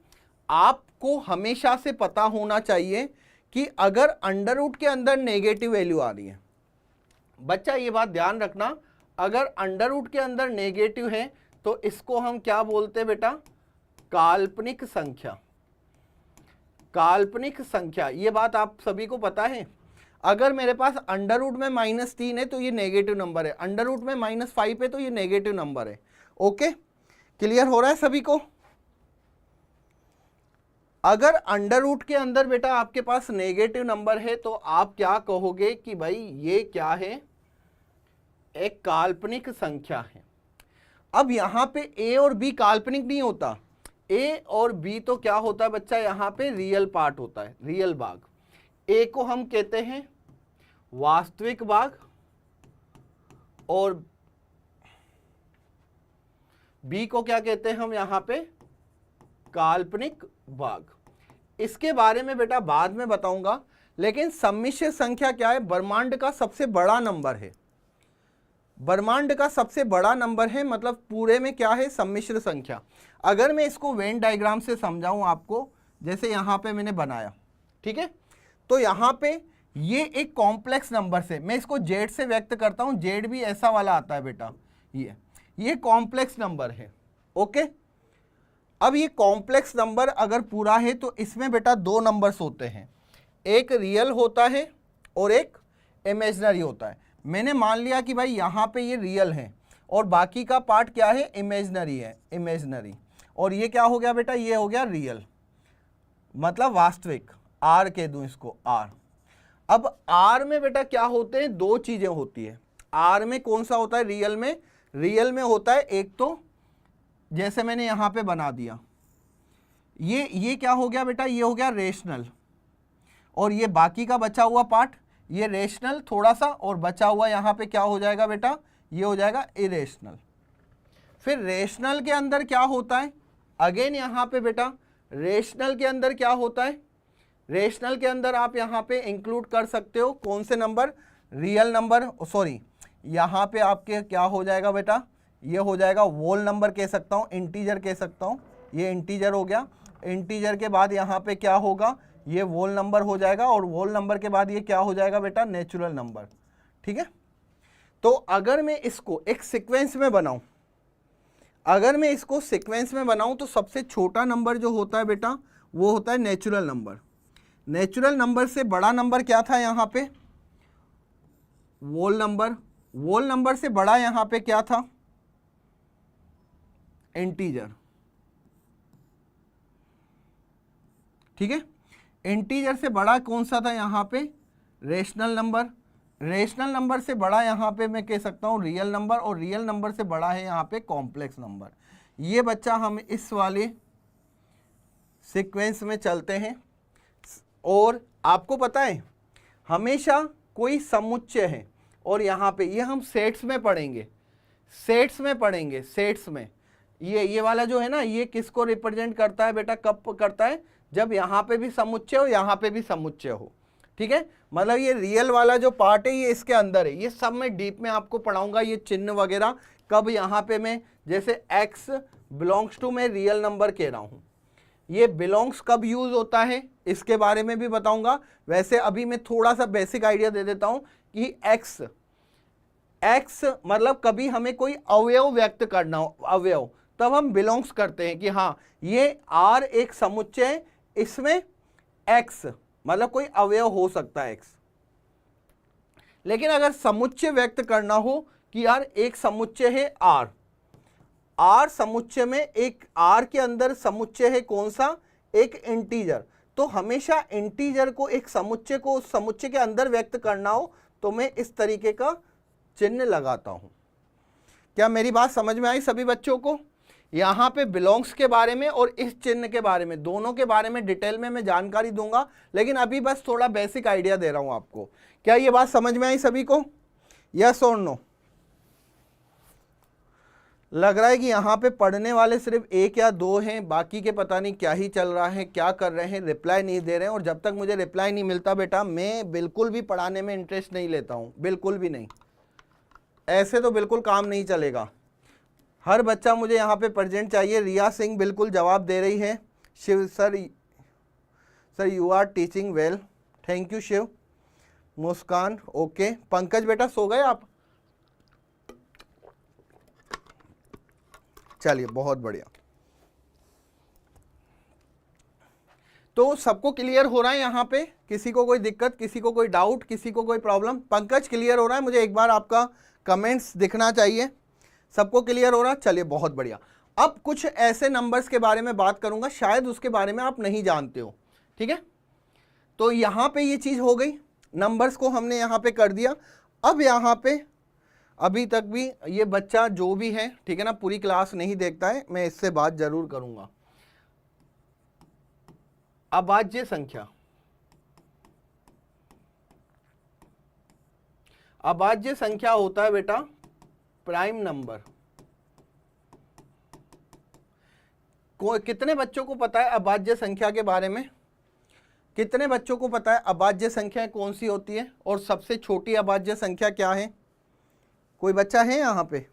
आपको हमेशा से पता होना चाहिए कि अगर अंडर रूट के अंदर नेगेटिव वैल्यू आ रही है, बच्चा ये बात ध्यान रखना, अगर अंडर रूट के अंदर नेगेटिव है तो इसको हम क्या बोलते हैं बेटा? काल्पनिक संख्या। काल्पनिक संख्या, ये बात आप सभी को पता है। अगर मेरे पास अंडर रूट में -3 है तो ये नेगेटिव नंबर है, अंडर रूट में -5 है तो ये नेगेटिव नंबर है। ओके, क्लियर हो रहा है सभी को? अगर अंडर रूट के अंदर बेटा आपके पास नेगेटिव नंबर है तो आप क्या कहोगे कि भाई ये क्या है? एक काल्पनिक संख्या है। अब यहां पे a और b काल्पनिक नहीं होता, a और b तो क्या होता है बच्चा? यहां पे रियल पार्ट होता है, रियल भाग। a को हम कहते हैं वास्तविक भाग और b को क्या कहते हैं हम यहां पे? काल्पनिक भाग। इसके बारे में बेटा बाद में बताऊंगा, लेकिन सम्मिश्र संख्या क्या है? ब्रह्मांड का सबसे बड़ा नंबर है, ब्रह्मांड का सबसे बड़ा नंबर है, मतलब पूरे में क्या है? सम्मिश्र संख्या। अगर मैं इसको वेन डायग्राम से समझाऊं आपको, जैसे यहां पे मैंने बनाया, ठीक है? तो यहां पे ये एक कॉम्प्लेक्स नंबर से, मैं इसको जेड से व्यक्त करता हूं, जेड भी ऐसा वाला आता है बेटा, ये कॉम्प्लेक्स नंबर है। ओके, अब ये कॉम्प्लेक्स नंबर अगर पूरा है तो इसमें बेटा दो नंबर्स होते हैं, एक रियल होता है और एक इमेजिनरी होता है। मैंने मान लिया कि भाई यहाँ पे ये रियल है और बाकी का पार्ट क्या है? इमेजिनरी है, इमेजिनरी। और ये क्या हो गया बेटा? ये हो गया रियल, मतलब वास्तविक। आर कह दूं इसको, आर। अब आर में बेटा क्या होते हैं? दो चीजें होती है। आर में कौन सा होता है? रियल में, रियल में होता है एक तो जैसे मैंने यहां पे बना दिया, ये क्या हो गया बेटा? ये हो गया रेशनल, और ये बाकी का बचा हुआ पार्ट, ये रेशनल थोड़ा सा, और बचा हुआ यहां पे क्या हो जाएगा बेटा? ये हो जाएगा इरेशनल। फिर रेशनल के अंदर क्या होता है? अगेन यहां पे बेटा रेशनल के अंदर क्या होता है? रेशनल के अंदर आप यहां पे इंक्लूड कर सकते हो कौन से नंबर? रियल नंबर, सॉरी यहां पे आपके क्या हो जाएगा बेटा? ये हो जाएगा वोल नंबर कह सकता हूं, इंटीजर कह सकता हूं, ये इंटीजर हो गया। इंटीजर के बाद यहां पे क्या होगा? ये वोल नंबर हो जाएगा, और वोल नंबर के बाद ये क्या हो जाएगा बेटा? नेचुरल नंबर, ठीक है? तो अगर मैं इसको एक सीक्वेंस में बनाऊं, अगर मैं इसको सीक्वेंस में बनाऊं तो सबसे छोटा नंबर जो होता है बेटा वो होता है नेचुरल नंबर। नेचुरल नंबर से बड़ा नंबर क्या था यहां पे? वोल नंबर। वोल नंबर से बड़ा यहां पे क्या था? इंटीजर, ठीक है? इंटीजर से बड़ा कौन सा था यहां पे? Rational number. रेशनल नंबर से बड़ा यहां पे मैं कह सकता हूं रियल नंबर, और रियल नंबर से बड़ा है यहां पे कॉम्प्लेक्स नंबर। ये बच्चा हम इस वाले सीक्वेंस में चलते हैं। और आपको पता है हमेशा कोई समुच्चय है, और यहां पे ये हम सेट्स में पढ़ेंगे, सेट्स में पढ़ेंगे, सेट्स में। ये वाला जो है ना, ये किसको रिप्रेजेंट करता है बेटा? कब करता है? जब यहां पे भी समुच्चय हो, यहां पे भी समुच्चय हो, ठीक है, मतलब ये रियल वाला जो पार्ट है ये इसके अंदर है, ये सब मैं डीप में आपको पढ़ाऊंगा, ये चिन्ह वगैरह कब यहाँ पे मैं जैसे x बिलोंग्स टू मैं रियल नंबर कह रहा हूँ, ये बिलोंग्स कब यूज होता है इसके बारे में भी बताऊंगा। वैसे अभी मैं थोड़ा सा बेसिक आइडिया दे देता हूं कि x मतलब कभी हमें कोई अवयव व्यक्त करना हो, अवयव, तब हम बिलोंग्स करते हैं कि हाँ ये r एक समुच्चय है, इसमें x मतलब कोई अवयव हो सकता है x। लेकिन अगर समुच्चय व्यक्त करना हो कि यार एक समुच्चय है r समुच्चय में, एक r के अंदर समुच्चय है कौन सा, एक इंटीजर, तो हमेशा इंटीजर को एक समुच्चय को उस समुच्चय के अंदर व्यक्त करना हो तो मैं इस तरीके का चिन्ह लगाता हूं। क्या मेरी बात समझ में आई सभी बच्चों को? यहां पे बिलोंग्स के बारे में और इस चिन्ह के बारे में, दोनों के बारे में डिटेल में मैं जानकारी दूंगा, लेकिन अभी बस थोड़ा बेसिक आइडिया दे रहा हूं आपको। क्या ये बात समझ में आई सभी को? यस और नो? लग रहा है कि यहाँ पे पढ़ने वाले सिर्फ एक या दो हैं, बाकी के पता नहीं क्या ही चल रहा है, क्या कर रहे हैं, रिप्लाई नहीं दे रहे हैं। और जब तक मुझे रिप्लाई नहीं मिलता बेटा मैं बिल्कुल भी पढ़ाने में इंटरेस्ट नहीं लेता हूँ, बिल्कुल भी नहीं। ऐसे तो बिल्कुल काम नहीं चलेगा। हर बच्चा मुझे यहाँ पे प्रेजेंट चाहिए। रिया सिंह बिल्कुल जवाब दे रही है। Shiv sir you are teaching well, thank you Shiv. Muskan okay. Pankaj बेटा सो गए आप? चलिए बहुत बढ़िया। तो सबको क्लियर हो रहा है यहाँ पे? किसी को कोई दिक्कत, किसी को कोई डाउट, किसी को कोई प्रॉब्लम? पंकज क्लियर हो रहा है? मुझे एक बार आपका कमेंट्स दिखना चाहिए। सबको क्लियर हो रहा? चलिए बहुत बढ़िया। अब कुछ ऐसे नंबर्स के बारे में बात करूंगा, शायद उसके बारे में आप नहीं जानते हो, ठीक है? तो यहाँ पे ये चीज हो गई, नंबर्स को हमने यहाँ पे कर दिया। अब यहाँ पे अभी तक भी ये बच्चा जो भी है, ठीक है ना, पूरी क्लास नहीं देखता है, मैं इससे बात जरूर करूंगा। अभाज्य संख्या, अभाज्य संख्या होता है बेटा प्राइम नंबर। कितने बच्चों को पता है अभाज्य संख्या के बारे में? कितने बच्चों को पता है अभाज्य संख्या कौन सी होती है और सबसे छोटी अभाज्य संख्या क्या है? कोई बच्चा है यहाँ पे?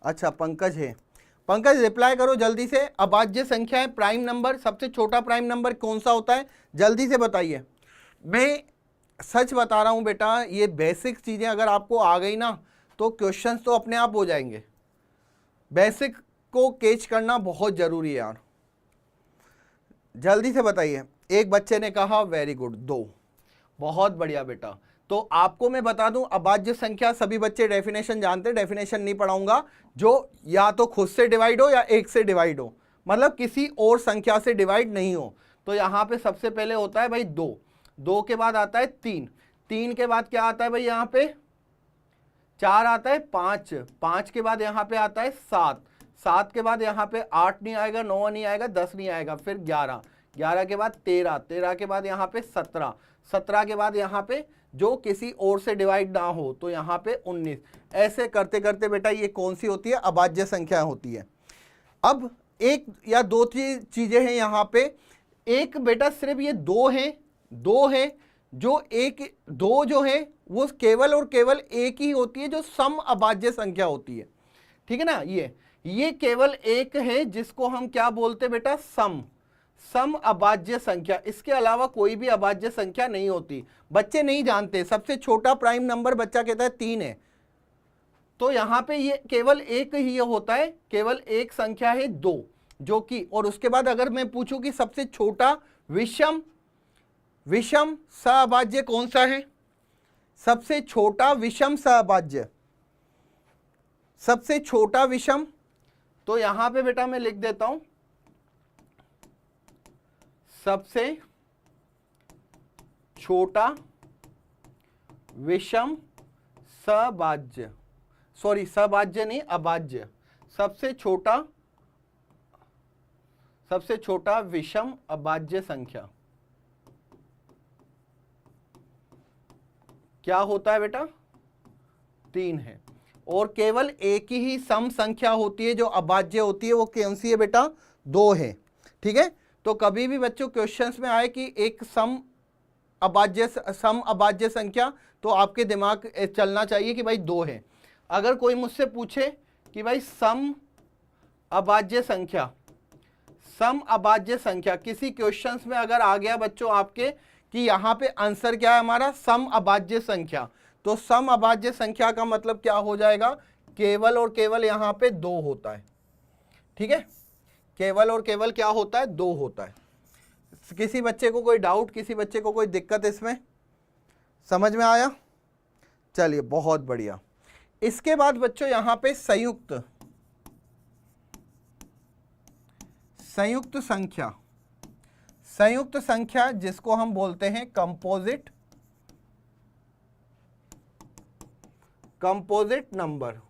अच्छा पंकज है। पंकज रिप्लाई करो जल्दी से। अभाज्य संख्या है प्राइम नंबर, सबसे छोटा प्राइम नंबर कौन सा होता है? जल्दी से बताइए। मैं सच बता रहा हूँ बेटा, ये बेसिक चीज़ें अगर आपको आ गई ना तो क्वेश्चंस तो अपने आप हो जाएंगे। बेसिक को कैच करना बहुत जरूरी है यार। जल्दी से बताइए। एक बच्चे ने कहा वेरी गुड, 2। बहुत बढ़िया बेटा। तो आपको मैं बता दूं अभाज्य संख्या सभी बच्चे डेफिनेशन जानते हैं, डेफिनेशन नहीं पढ़ाऊंगा, जो या तो खुद से डिवाइड हो या 1 से डिवाइड हो, मतलब किसी और संख्या से डिवाइड नहीं हो। तो यहाँ पे सबसे पहले होता है भाई 2, 2 के बाद आता है 3, 3 के बाद क्या आता है भाई यहाँ पे 4 आता है, 5, 5 के बाद यहाँ पे आता है 7, 7 के बाद यहाँ पे 8 नहीं आएगा, 9 नहीं आएगा, 10 नहीं आएगा, फिर 11, 11 के बाद 13, 13 के बाद यहाँ पे 17, 17 के बाद यहाँ पे जो किसी और से डिवाइड ना हो तो यहाँ पे 19। ऐसे करते करते बेटा ये कौन सी होती है? अभाज्य संख्या होती है। अब एक या दो चीजें हैं यहाँ पे। एक बेटा सिर्फ ये 2 है, 2 है जो एक 2 जो है वो केवल और केवल एक ही होती है जो सम अभाज्य संख्या होती है, ठीक है ना। ये केवल एक है जिसको हम क्या बोलते बेटा? सम अभाज्य संख्या। इसके अलावा कोई भी अभाज्य संख्या नहीं होती। बच्चे नहीं जानते सबसे छोटा प्राइम नंबर बच्चा कहता है 3 है, तो यहां पे ये केवल एक ही होता है, केवल एक संख्या है 2 जो कि, और उसके बाद अगर मैं पूछूं कि सबसे छोटा विषम सहअभाज्य कौन सा है? सबसे छोटा विषम सहअभाज्य, सबसे छोटा विषम, तो यहां पे बेटा मैं लिख देता हूं सबसे छोटा विषम सहअभाज्य, सॉरी सहअभाज्य नहीं अभाज्य, सबसे छोटा विषम अभाज्य संख्या क्या होता है बेटा? 3 है। और केवल एक ही सम संख्या होती है जो अभाज्य होती है, वो कौन सी है बेटा? 2 है, ठीक है। तो कभी भी बच्चों क्वेश्चंस में आए कि एक सम सम अभाज्य संख्या, तो आपके दिमाग चलना चाहिए कि भाई 2 है। अगर कोई मुझसे पूछे कि भाई सम अभाज्य संख्या, सम अभाज्य संख्या किसी क्वेश्चंस में अगर आ गया बच्चों आपके कि यहाँ पे आंसर क्या है हमारा सम अभाज्य संख्या, तो सम अभाज्य संख्या का मतलब क्या हो जाएगा, केवल और केवल यहाँ पे 2 होता है। ठीक है, केवल और केवल क्या होता है, 2 होता है। किसी बच्चे को कोई डाउट, किसी बच्चे को कोई दिक्कत इसमें समझ में आया? चलिए बहुत बढ़िया। इसके बाद बच्चों यहाँ पे संयुक्त संख्या, संयुक्त संख्या जिसको हम बोलते हैं कंपोजिट नंबर।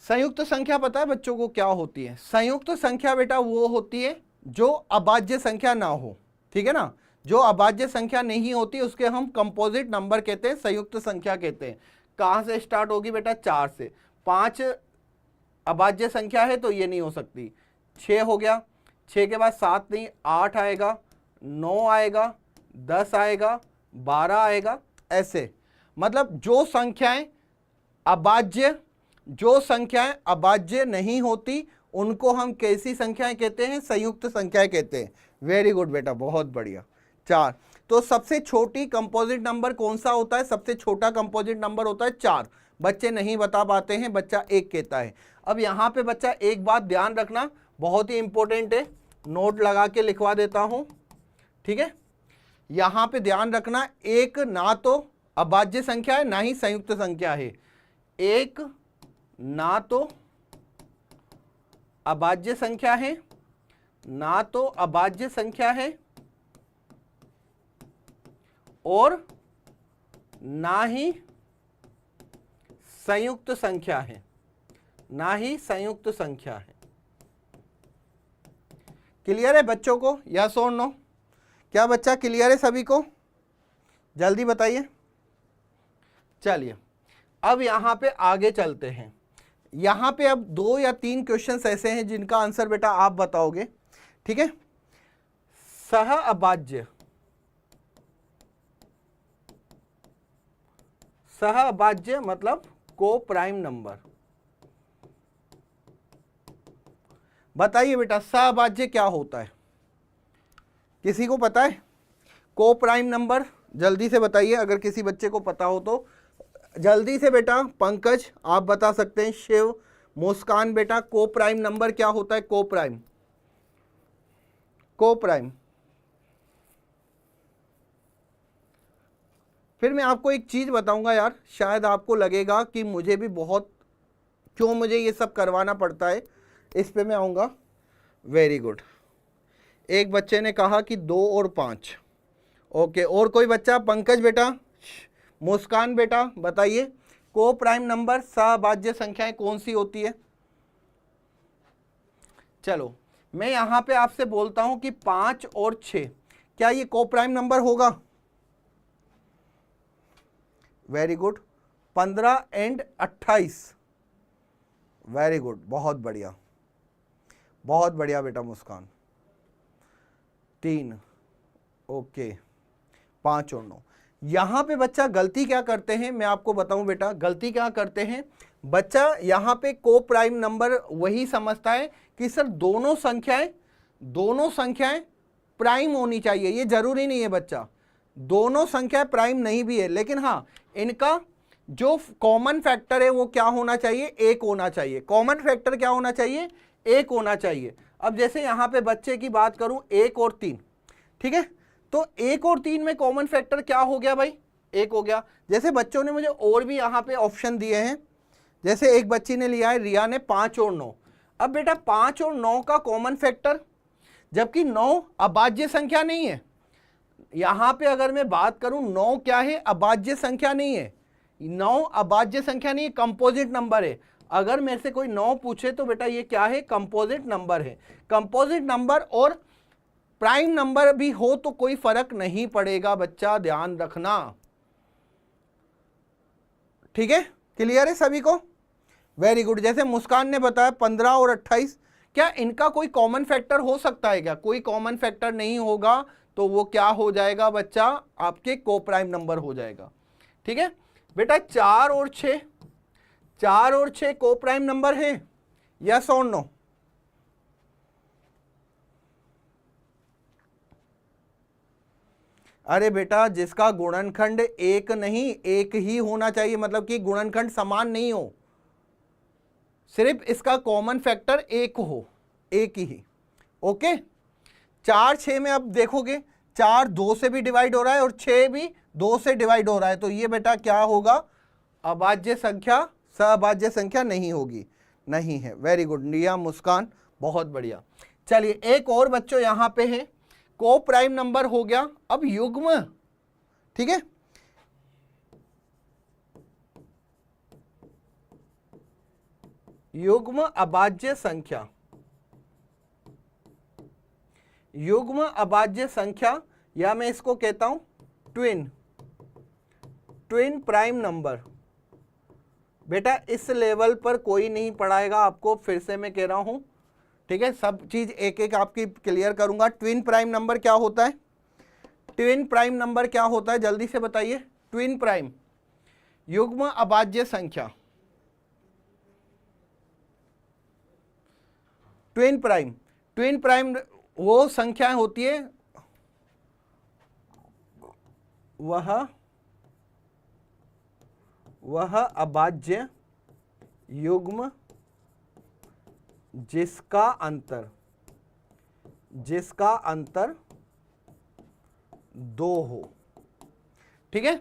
संयुक्त संख्या पता है बच्चों को क्या होती है? संयुक्त संख्या बेटा वो होती है जो अभाज्य संख्या ना हो, ठीक है ना। जो अभाज्य संख्या नहीं होती उसके हम कंपोजिट नंबर कहते हैं, संयुक्त संख्या कहते हैं। कहां से स्टार्ट होगी बेटा? 4 से। 5 अभाज्य संख्या है तो ये नहीं हो सकती। 6 हो गया, 6 के बाद 7 नहीं, 8 आएगा, 9 आएगा, 10 आएगा, 12 आएगा, ऐसे। मतलब जो संख्याएं अभाज्य नहीं होती उनको हम कैसी संख्याएं कहते हैं? संयुक्त संख्याएं कहते हैं। वेरी गुड बेटा, बहुत बढ़िया। 4। तो सबसे छोटी कंपोजिट नंबर कौन सा होता है? सबसे छोटा कंपोजिट नंबर होता है 4। बच्चे नहीं बता पाते हैं, बच्चा 1 कहता है। अब यहाँ पे बच्चा एक बात ध्यान रखना, बहुत ही इंपॉर्टेंट है, नोट लगा के लिखवा देता हूं, ठीक है। यहाँ पे ध्यान रखना, 1 ना तो अभाज्य संख्या है ना ही संयुक्त संख्या है। 1 ना तो अभाज्य संख्या है, ना तो अभाज्य संख्या है और ना ही संयुक्त संख्या है, ना ही संयुक्त संख्या है। क्लियर है बच्चों को? यस और नो? क्या बच्चा क्लियर है सभी को? जल्दी बताइए। चलिए अब यहां पे आगे चलते हैं। यहां पे अब 2 या 3 क्वेश्चंस ऐसे हैं जिनका आंसर बेटा आप बताओगे, ठीक है। सह अभाज्य, सह अभाज्य मतलब को प्राइम नंबर। बताइए बेटा सहअभाज्य क्या होता है? किसी को पता है? को प्राइम नंबर जल्दी से बताइए, अगर किसी बच्चे को पता हो तो जल्दी से। बेटा पंकज आप बता सकते हैं, शिव, मुस्कान, बेटा को प्राइम नंबर क्या होता है? को प्राइम, को प्राइम। फिर मैं आपको एक चीज बताऊंगा यार, शायद आपको लगेगा कि मुझे भी बहुत, क्यों मुझे ये सब करवाना पड़ता है, इस पे मैं आऊंगा। Very good. एक बच्चे ने कहा कि 2 और 5। ओके, और कोई बच्चा? पंकज बेटा, मुस्कान बेटा बताइए, को प्राइम नंबर सहअभाज्य संख्याएं कौन सी होती है? चलो मैं यहां पे आपसे बोलता हूं कि 5 और 6, क्या ये को प्राइम नंबर होगा? Very good. 15 and 28। Very good, बहुत बढ़िया, बहुत बढ़िया बेटा मुस्कान। 3, ओके, 5 और 9। यहां पे बच्चा गलती क्या करते हैं मैं आपको बताऊं बेटा, गलती क्या करते हैं बच्चा, यहां पे को प्राइम नंबर वही समझता है कि सर दोनों संख्याएं प्राइम होनी चाहिए। ये जरूरी नहीं है बच्चा, दोनों संख्याएं प्राइम नहीं भी है, लेकिन हाँ इनका जो कॉमन फैक्टर है वो क्या होना चाहिए? 1 होना चाहिए। कॉमन फैक्टर क्या होना चाहिए? 1 होना चाहिए। अब जैसे यहां पे बच्चे की बात करूं 1 और 3, ठीक है, तो 1 और 3 में कॉमन फैक्टर क्या हो गया भाई? 1 हो गया। जैसे बच्चों ने मुझे और भी यहां पे ऑप्शन दिए हैं, जैसे एक बच्ची ने लिया है, रिया ने 5 और 9। अब बेटा 5 और 9 का कॉमन फैक्टर, जबकि 9 अभाज्य संख्या नहीं है। यहां पे अगर मैं बात करूं 9 क्या है? अभाज्य संख्या नहीं है। 9 अभाज्य संख्या नहीं है, कंपोजिट नंबर है। अगर मेरे से कोई 9 पूछे तो बेटा ये क्या है? कंपोजिट नंबर है। कंपोजिट नंबर और प्राइम नंबर भी हो तो कोई फर्क नहीं पड़ेगा बच्चा, ध्यान रखना, ठीक है। क्लियर है सभी को? Very good. जैसे मुस्कान ने बताया 15 और 28, क्या इनका कोई कॉमन फैक्टर हो सकता है क्या? कोई कॉमन फैक्टर नहीं होगा, तो वो क्या हो जाएगा बच्चा, आपके को प्राइम नंबर हो जाएगा। ठीक है बेटा, 4 और 6 को प्राइम नंबर है, यस और नो? अरे बेटा, जिसका गुणनखंड एक नहीं एक ही होना चाहिए, मतलब कि गुणनखंड समान नहीं हो, सिर्फ इसका कॉमन फैक्टर एक हो, एक ही। ओके, 4 6 में अब देखोगे 4 2 से भी डिवाइड हो रहा है और 6 भी 2 से डिवाइड हो रहा है, तो ये बेटा क्या होगा, अभाज्य संख्या, सभाज्य संख्या नहीं होगी, नहीं है। वेरी गुड निया, मुस्कान, बहुत बढ़िया। चलिए एक और बच्चों यहां पे है, को प्राइम नंबर हो गया, अब युग्म, ठीक है, युग्म अभाज्य संख्या, युग्म अभाज्य संख्या, या मैं इसको कहता हूं ट्विन, ट्विन प्राइम नंबर। बेटा इस लेवल पर कोई नहीं पढ़ाएगा आपको, फिर से मैं कह रहा हूं, ठीक है, सब चीज एक एक आपकी क्लियर करूंगा। ट्विन प्राइम नंबर क्या होता है, ट्विन प्राइम नंबर क्या होता है, जल्दी से बताइए। ट्विन प्राइम, युग्म अभाज्य संख्या, ट्विन प्राइम, ट्विन प्राइम वो संख्याएं होती है, वह अभाज्य युग्म जिसका अंतर 2 हो। ठीक है,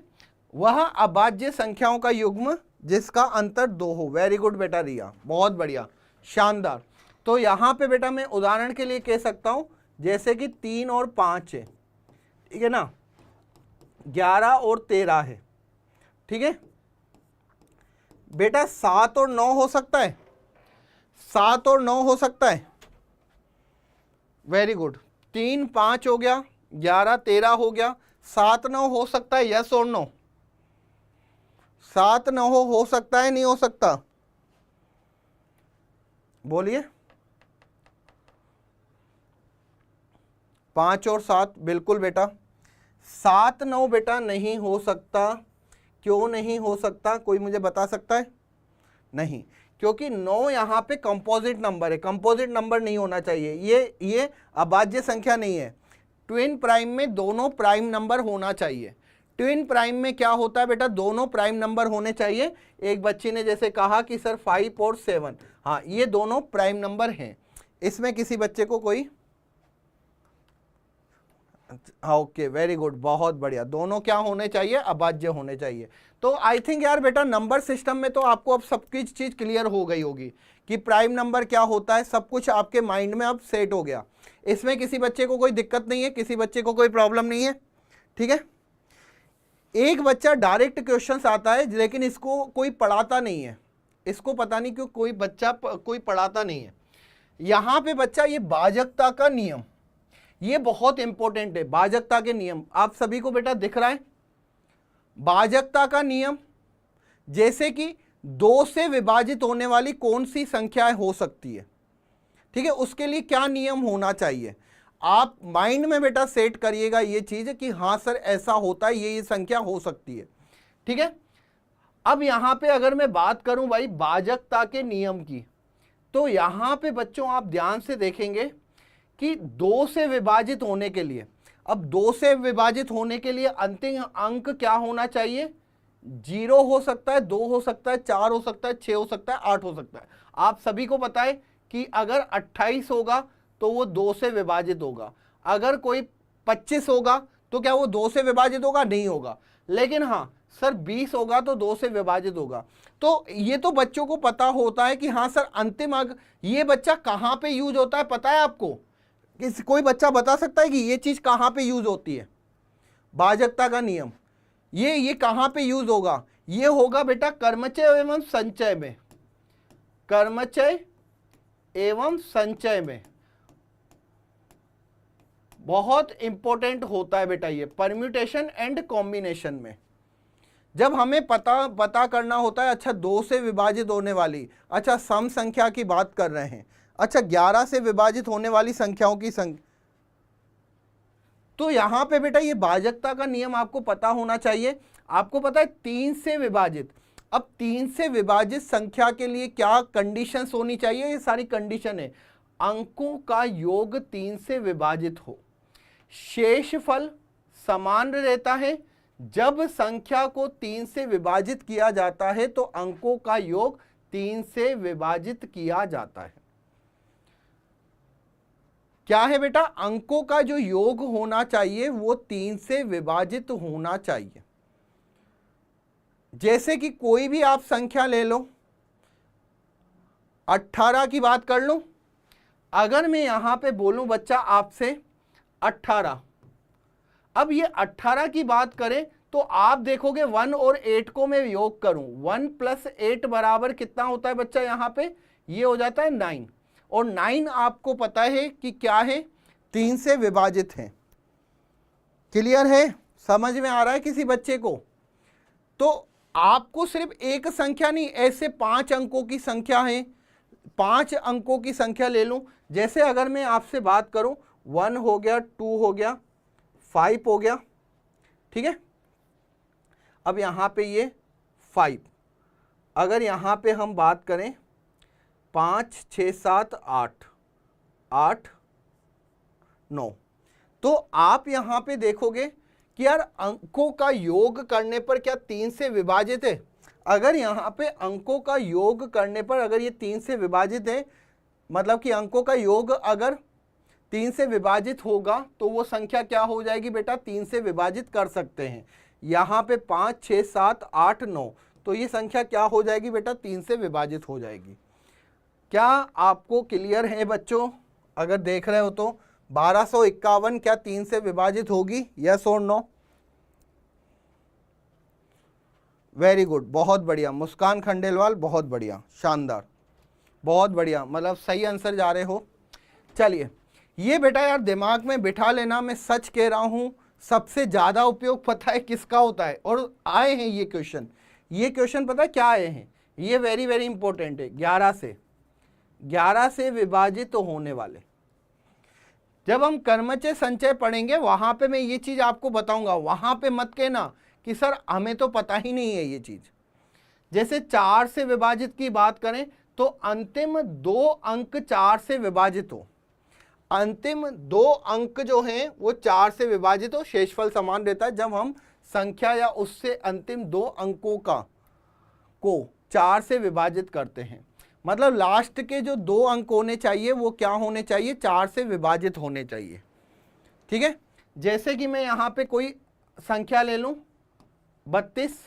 वह अभाज्य संख्याओं का युग्म जिसका अंतर 2 हो। वेरी गुड बेटा रिया, बहुत बढ़िया, शानदार। तो यहां पे बेटा मैं उदाहरण के लिए कह सकता हूं, जैसे कि 3 और 5 है, ठीक है ना, 11 और 13 है, ठीक है बेटा, 7 और 9 हो सकता है, 7 और 9 हो सकता है। वेरी गुड, 3 5 हो गया, 11 13 हो गया, 7 9 हो सकता है, यस और नो? 7 9 हो सकता है, नहीं हो सकता, बोलिए। 5 और 7 बिल्कुल बेटा, 7 9 बेटा नहीं हो सकता। क्यों नहीं हो सकता, कोई मुझे बता सकता है? नहीं, क्योंकि 9 यहाँ पे कंपोजिट नंबर है, कंपोजिट नंबर नहीं होना चाहिए, ये अभाज्य संख्या नहीं है। ट्विन प्राइम में दोनों प्राइम नंबर होना चाहिए। ट्विन प्राइम में क्या होता है बेटा, दोनों प्राइम नंबर होने चाहिए। एक बच्ची ने जैसे कहा कि सर 5 और 7, हाँ ये दोनों प्राइम नंबर हैं। इसमें किसी बच्चे को कोई, ओके वेरी गुड, बहुत बढ़िया, दोनों क्या होने चाहिए, अभाज्य होने चाहिए। तो आई थिंक यार बेटा नंबर सिस्टम में तो आपको अब सब कुछ चीज क्लियर हो गई होगी कि प्राइम नंबर क्या होता है, सब कुछ आपके माइंड में अब सेट हो गया। इसमें किसी बच्चे को कोई दिक्कत नहीं है, किसी बच्चे को कोई प्रॉब्लम नहीं है, ठीक है। एक बच्चा डायरेक्ट क्वेश्चन आता है लेकिन इसको कोई पढ़ाता नहीं है, इसको पता नहीं क्यों कोई बच्चा कोई पढ़ाता नहीं है। यहां पे बच्चा ये भाजकता का नियम, ये बहुत इंपॉर्टेंट है। भाजकता के नियम आप सभी को बेटा दिख रहा है, भाजकता का नियम, जैसे कि 2 से विभाजित होने वाली कौन सी संख्याएं हो सकती है, ठीक है, उसके लिए क्या नियम होना चाहिए। आप माइंड में बेटा सेट करिएगा ये चीज कि हाँ सर ऐसा होता है, ये संख्या हो सकती है, ठीक है। अब यहां पे अगर मैं बात करूं भाई भाजकता के नियम की, तो यहां पे बच्चों आप ध्यान से देखेंगे कि 2 से विभाजित होने के लिए, अब 2 से विभाजित होने के लिए अंतिम अंक क्या होना चाहिए, 0 हो सकता है, 2 हो सकता है, 4 हो सकता है, 6 हो सकता है, 8 हो सकता है। आप सभी को पता है कि अगर 28 होगा तो वो 2 से विभाजित होगा, अगर कोई 25 होगा तो क्या वो 2 से विभाजित होगा, नहीं होगा। लेकिन हाँ सर 20 होगा तो 2 से विभाजित होगा। तो ये तो बच्चों को पता होता है कि हाँ सर अंतिम अंक, ये बच्चा कहाँ पे यूज होता है पता है आपको? कोई बच्चा बता सकता है कि ये चीज कहां पे यूज होती है, भाजकता का नियम, ये कहां पे यूज होगा? ये होगा बेटा कर्मचय एवं संचय में, कर्मचय एवं संचय में बहुत इंपॉर्टेंट होता है बेटा ये, परम्यूटेशन एंड कॉम्बिनेशन में। जब हमें पता करना होता है, अच्छा 2 से विभाजित होने वाली, अच्छा सम संख्या की बात कर रहे हैं, अच्छा 11 से विभाजित होने वाली संख्याओं की संख्या, तो यहाँ पे बेटा ये भाजकता का नियम आपको पता होना चाहिए। आपको पता है 3 से विभाजित, अब 3 से विभाजित संख्या के लिए क्या कंडीशंस होनी चाहिए, ये सारी कंडीशन है। अंकों का योग 3 से विभाजित हो, शेषफल समान रहता है। जब संख्या को 3 से विभाजित किया जाता है तो अंकों का योग 3 से विभाजित किया जाता है। क्या है बेटा, अंकों का जो योग होना चाहिए वो 3 से विभाजित होना चाहिए। जैसे कि कोई भी आप संख्या ले लो, 18 की बात कर लो। अगर मैं यहां पे बोलूं बच्चा आपसे 18, अब ये 18 की बात करें तो आप देखोगे 1 और 8 को मैं योग करूं, 1 + 8 बराबर कितना होता है बच्चा, यहां पे ये हो जाता है 9, और 9 आपको पता है कि क्या है, 3 से विभाजित है। क्लियर है, समझ में आ रहा है किसी बच्चे को? तो आपको सिर्फ एक संख्या नहीं, ऐसे 5 अंकों की संख्या है, 5 अंकों की संख्या ले लूं। जैसे अगर मैं आपसे बात करूं 1 हो गया, 2 हो गया, 5 हो गया, ठीक है। अब यहां पे ये 5, अगर यहां पे हम बात करें 5, 6, 7, 8, 8, 9, तो आप यहां पे देखोगे कि यार अंकों का योग करने पर क्या 3 से विभाजित है। अगर यहां पे अंकों का योग करने पर अगर ये 3 से विभाजित है, मतलब कि अंकों का योग अगर 3 से विभाजित होगा तो वो संख्या क्या हो जाएगी बेटा, 3 से विभाजित कर सकते हैं। यहाँ पे 5, 6, 7, 8, 9, तो ये संख्या क्या हो जाएगी बेटा, 3 से विभाजित हो जाएगी। क्या आपको क्लियर है बच्चों? अगर देख रहे हो तो 1251 क्या 3 से विभाजित होगी, यस और नो? वेरी गुड, बहुत बढ़िया मुस्कान खंडेलवाल, बहुत बढ़िया, शानदार, बहुत बढ़िया, मतलब सही आंसर जा रहे हो। चलिए ये बेटा यार दिमाग में बिठा लेना, मैं सच कह रहा हूं सबसे ज्यादा उपयोग पता है किसका होता है, और आए हैं ये क्वेश्चन पता है क्या आए हैं, ये वेरी वेरी इंपॉर्टेंट है। 11 से विभाजित होने वाले, जब हम कर्मचय संचय पढ़ेंगे वहां पे मैं ये चीज आपको बताऊंगा, वहां पे मत कहना कि सर हमें तो पता ही नहीं है ये चीज। जैसे 4 से विभाजित की बात करें तो अंतिम 2 अंक 4 से विभाजित हो, अंतिम 2 अंक जो हैं वो 4 से विभाजित हो, शेषफल समान रहता है। जब हम संख्या या उससे अंतिम 2 अंकों को 4 से विभाजित करते हैं, मतलब लास्ट के जो 2 अंक होने चाहिए वो क्या होने चाहिए, 4 से विभाजित होने चाहिए, ठीक है। जैसे कि मैं यहां पे कोई संख्या ले लूं 32,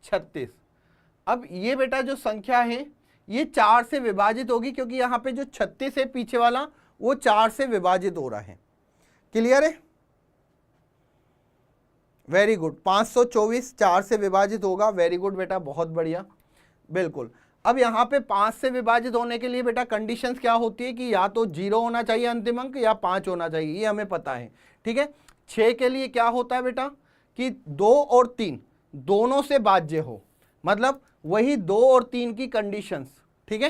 36, अब ये बेटा जो संख्या है ये 4 से विभाजित होगी, क्योंकि यहां पे जो 36 है पीछे वाला वो 4 से विभाजित हो रहा है। क्लियर है, वेरी गुड। 524 4 से विभाजित होगा, वेरी गुड बेटा, बहुत बढ़िया, बिल्कुल। अब यहाँ पे 5 से विभाजित होने के लिए बेटा कंडीशंस क्या होती है कि या तो 0 होना चाहिए अंतिम अंक या 5 होना चाहिए, ये हमें पता है, ठीक है। 6 के लिए क्या होता है बेटा कि 2 और 3 दोनों से भाज्य हो, मतलब वही 2 और 3 की कंडीशंस, ठीक है।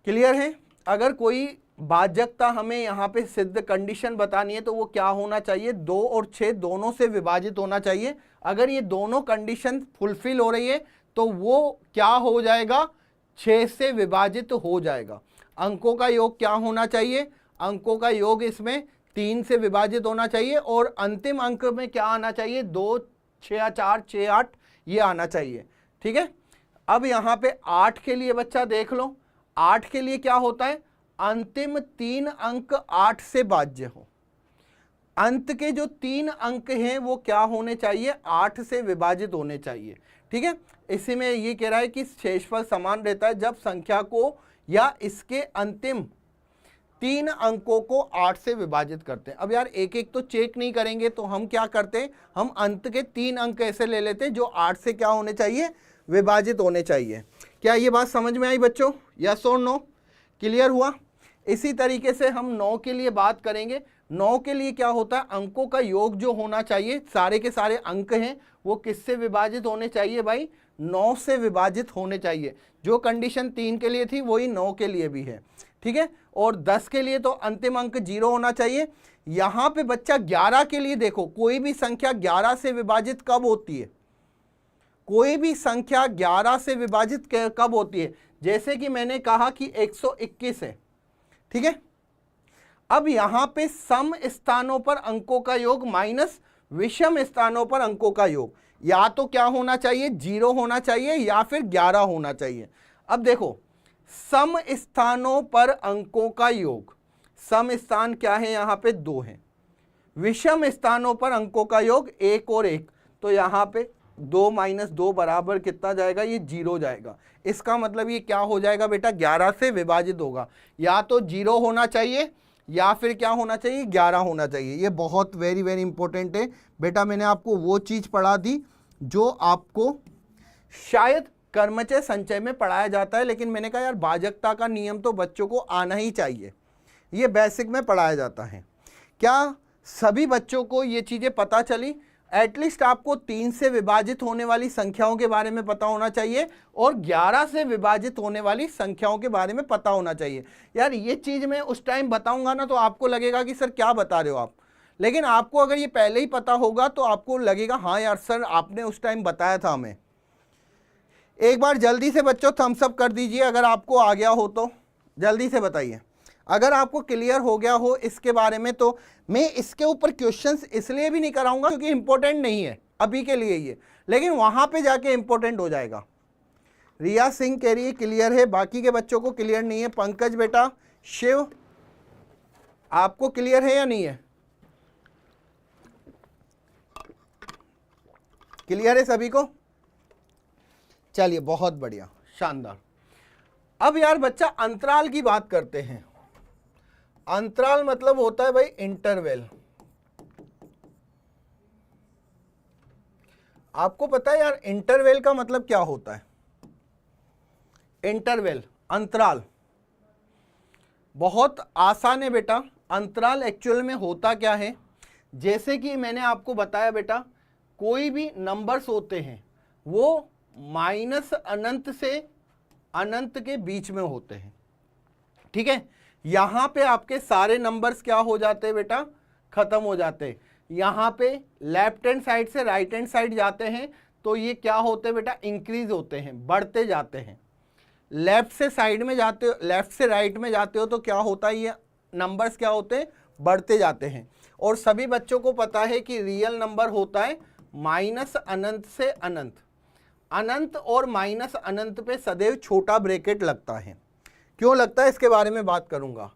क्लियर है, अगर कोई भाज्यता हमें यहाँ पे सिद्ध कंडीशन बतानी है तो वो क्या होना चाहिए, 2 और 6 दोनों से विभाजित होना चाहिए। अगर ये दोनों कंडीशन फुलफिल हो रही है तो वो क्या हो जाएगा, 6 से विभाजित हो जाएगा। अंकों का योग क्या होना चाहिए, अंकों का योग इसमें 3 से विभाजित होना चाहिए, और अंतिम अंक में क्या आना चाहिए, 2, 6, 4, 6, 8 ये आना चाहिए, ठीक है। अब यहाँ पे 8 के लिए बच्चा देख लो, 8 के लिए क्या होता है, अंतिम 3 अंक 8 से भाज्य हो, अंत के जो 3 अंक हैं वो क्या होने चाहिए, 8 से विभाजित होने चाहिए, ठीक है। इसी में ये कह रहा है कि शेषफल समान रहता है जब संख्या को या इसके अंतिम 3 अंकों को 8 से विभाजित करते हैं। अब यार एक एक तो चेक नहीं करेंगे तो हम क्या करते हैं, हम अंत के 3 अंक ऐसे ले लेते हैं जो 8 से क्या होने चाहिए, विभाजित होने चाहिए। क्या ये बात समझ में आई बच्चों, यस और नो? क्लियर हुआ? इसी तरीके से हम 9 के लिए बात करेंगे। 9 के लिए क्या होता है, अंकों का योग जो होना चाहिए, सारे के सारे अंक हैं वो किससे विभाजित होने चाहिए भाई, 9 से विभाजित होने चाहिए। जो कंडीशन 3 के लिए थी वही 9 के लिए भी है। ठीक है, और 10 के लिए तो अंतिम अंक 0 होना चाहिए। यहां पे बच्चा 11 के लिए देखो, कोई भी संख्या 11 से विभाजित कब होती है, कोई भी संख्या 11 से विभाजित कब होती है, जैसे कि मैंने कहा कि 121 है, ठीक है। अब यहां पे सम स्थानों पर अंकों का योग माइनस विषम स्थानों पर अंकों का योग, या तो क्या होना चाहिए, 0 होना चाहिए या फिर 11 होना चाहिए। अब देखो, सम स्थानों पर अंकों का योग, सम स्थान क्या है, यहां पे 2 है, विषम स्थानों पर अंकों का योग 1 और 1, तो यहां पे 2 - 2 बराबर कितना जाएगा, ये 0 जाएगा। इसका मतलब ये क्या हो जाएगा बेटा, 11 से विभाजित होगा, या तो 0 होना चाहिए या फिर क्या होना चाहिए, 11 होना चाहिए। ये बहुत वेरी वेरी इंपॉर्टेंट है बेटा, मैंने आपको वो चीज पढ़ा दी जो आपको शायद कर्मचय संचय में पढ़ाया जाता है, लेकिन मैंने कहा यार भाजकता का नियम तो बच्चों को आना ही चाहिए, ये बेसिक में पढ़ाया जाता है। क्या सभी बच्चों को ये चीजें पता चली? एटलीस्ट आपको 3 से विभाजित होने वाली संख्याओं के बारे में पता होना चाहिए और 11 से विभाजित होने वाली संख्याओं के बारे में पता होना चाहिए। यार ये चीज मैं उस टाइम बताऊंगा ना तो आपको लगेगा कि सर क्या बता रहे हो आप, लेकिन आपको अगर ये पहले ही पता होगा तो आपको लगेगा हाँ यार सर आपने उस टाइम बताया था हमें। एक बार जल्दी से बच्चों थम्स अप कर दीजिए अगर आपको आ गया हो तो, जल्दी से बताइए अगर आपको क्लियर हो गया हो इसके बारे में। तो मैं इसके ऊपर क्वेश्चंस इसलिए भी नहीं कराऊंगा क्योंकि इंपॉर्टेंट नहीं है अभी के लिए ये, लेकिन वहां पे जाके इंपॉर्टेंट हो जाएगा। रिया सिंह कह रही है क्लियर है, बाकी के बच्चों को क्लियर नहीं है। पंकज बेटा, शिव आपको क्लियर है या नहीं है? क्लियर है सभी को? चलिए बहुत बढ़िया, शानदार। अब यार बच्चा अंतराल की बात करते हैं। अंतराल मतलब होता है भाई इंटरवल। आपको पता है यार इंटरवल का मतलब क्या होता है? इंटरवल, अंतराल बहुत आसान है बेटा। अंतराल एक्चुअल में होता क्या है, जैसे कि मैंने आपको बताया बेटा, कोई भी नंबर्स होते हैं वो माइनस अनंत से अनंत के बीच में होते हैं, ठीक है। यहां पे आपके सारे नंबर्स क्या हो जाते हैं बेटा, खत्म हो जाते हैं। यहां पे लेफ्ट हैंड साइड से राइट हैंड साइड जाते हैं तो ये क्या होते हैं बेटा, इंक्रीज होते हैं, बढ़ते जाते हैं। लेफ्ट से साइड में जाते हो, लेफ्ट से राइट में जाते हो तो क्या होता है, ये नंबर्स क्या होते हैं, बढ़ते जाते हैं। और सभी बच्चों को पता है कि रियल नंबर होता है माइनस अनंत से अनंत। अनंत और माइनस अनंत पे सदैव छोटा ब्रैकेट लगता है। क्यों लगता है इसके बारे में बात करूंगा।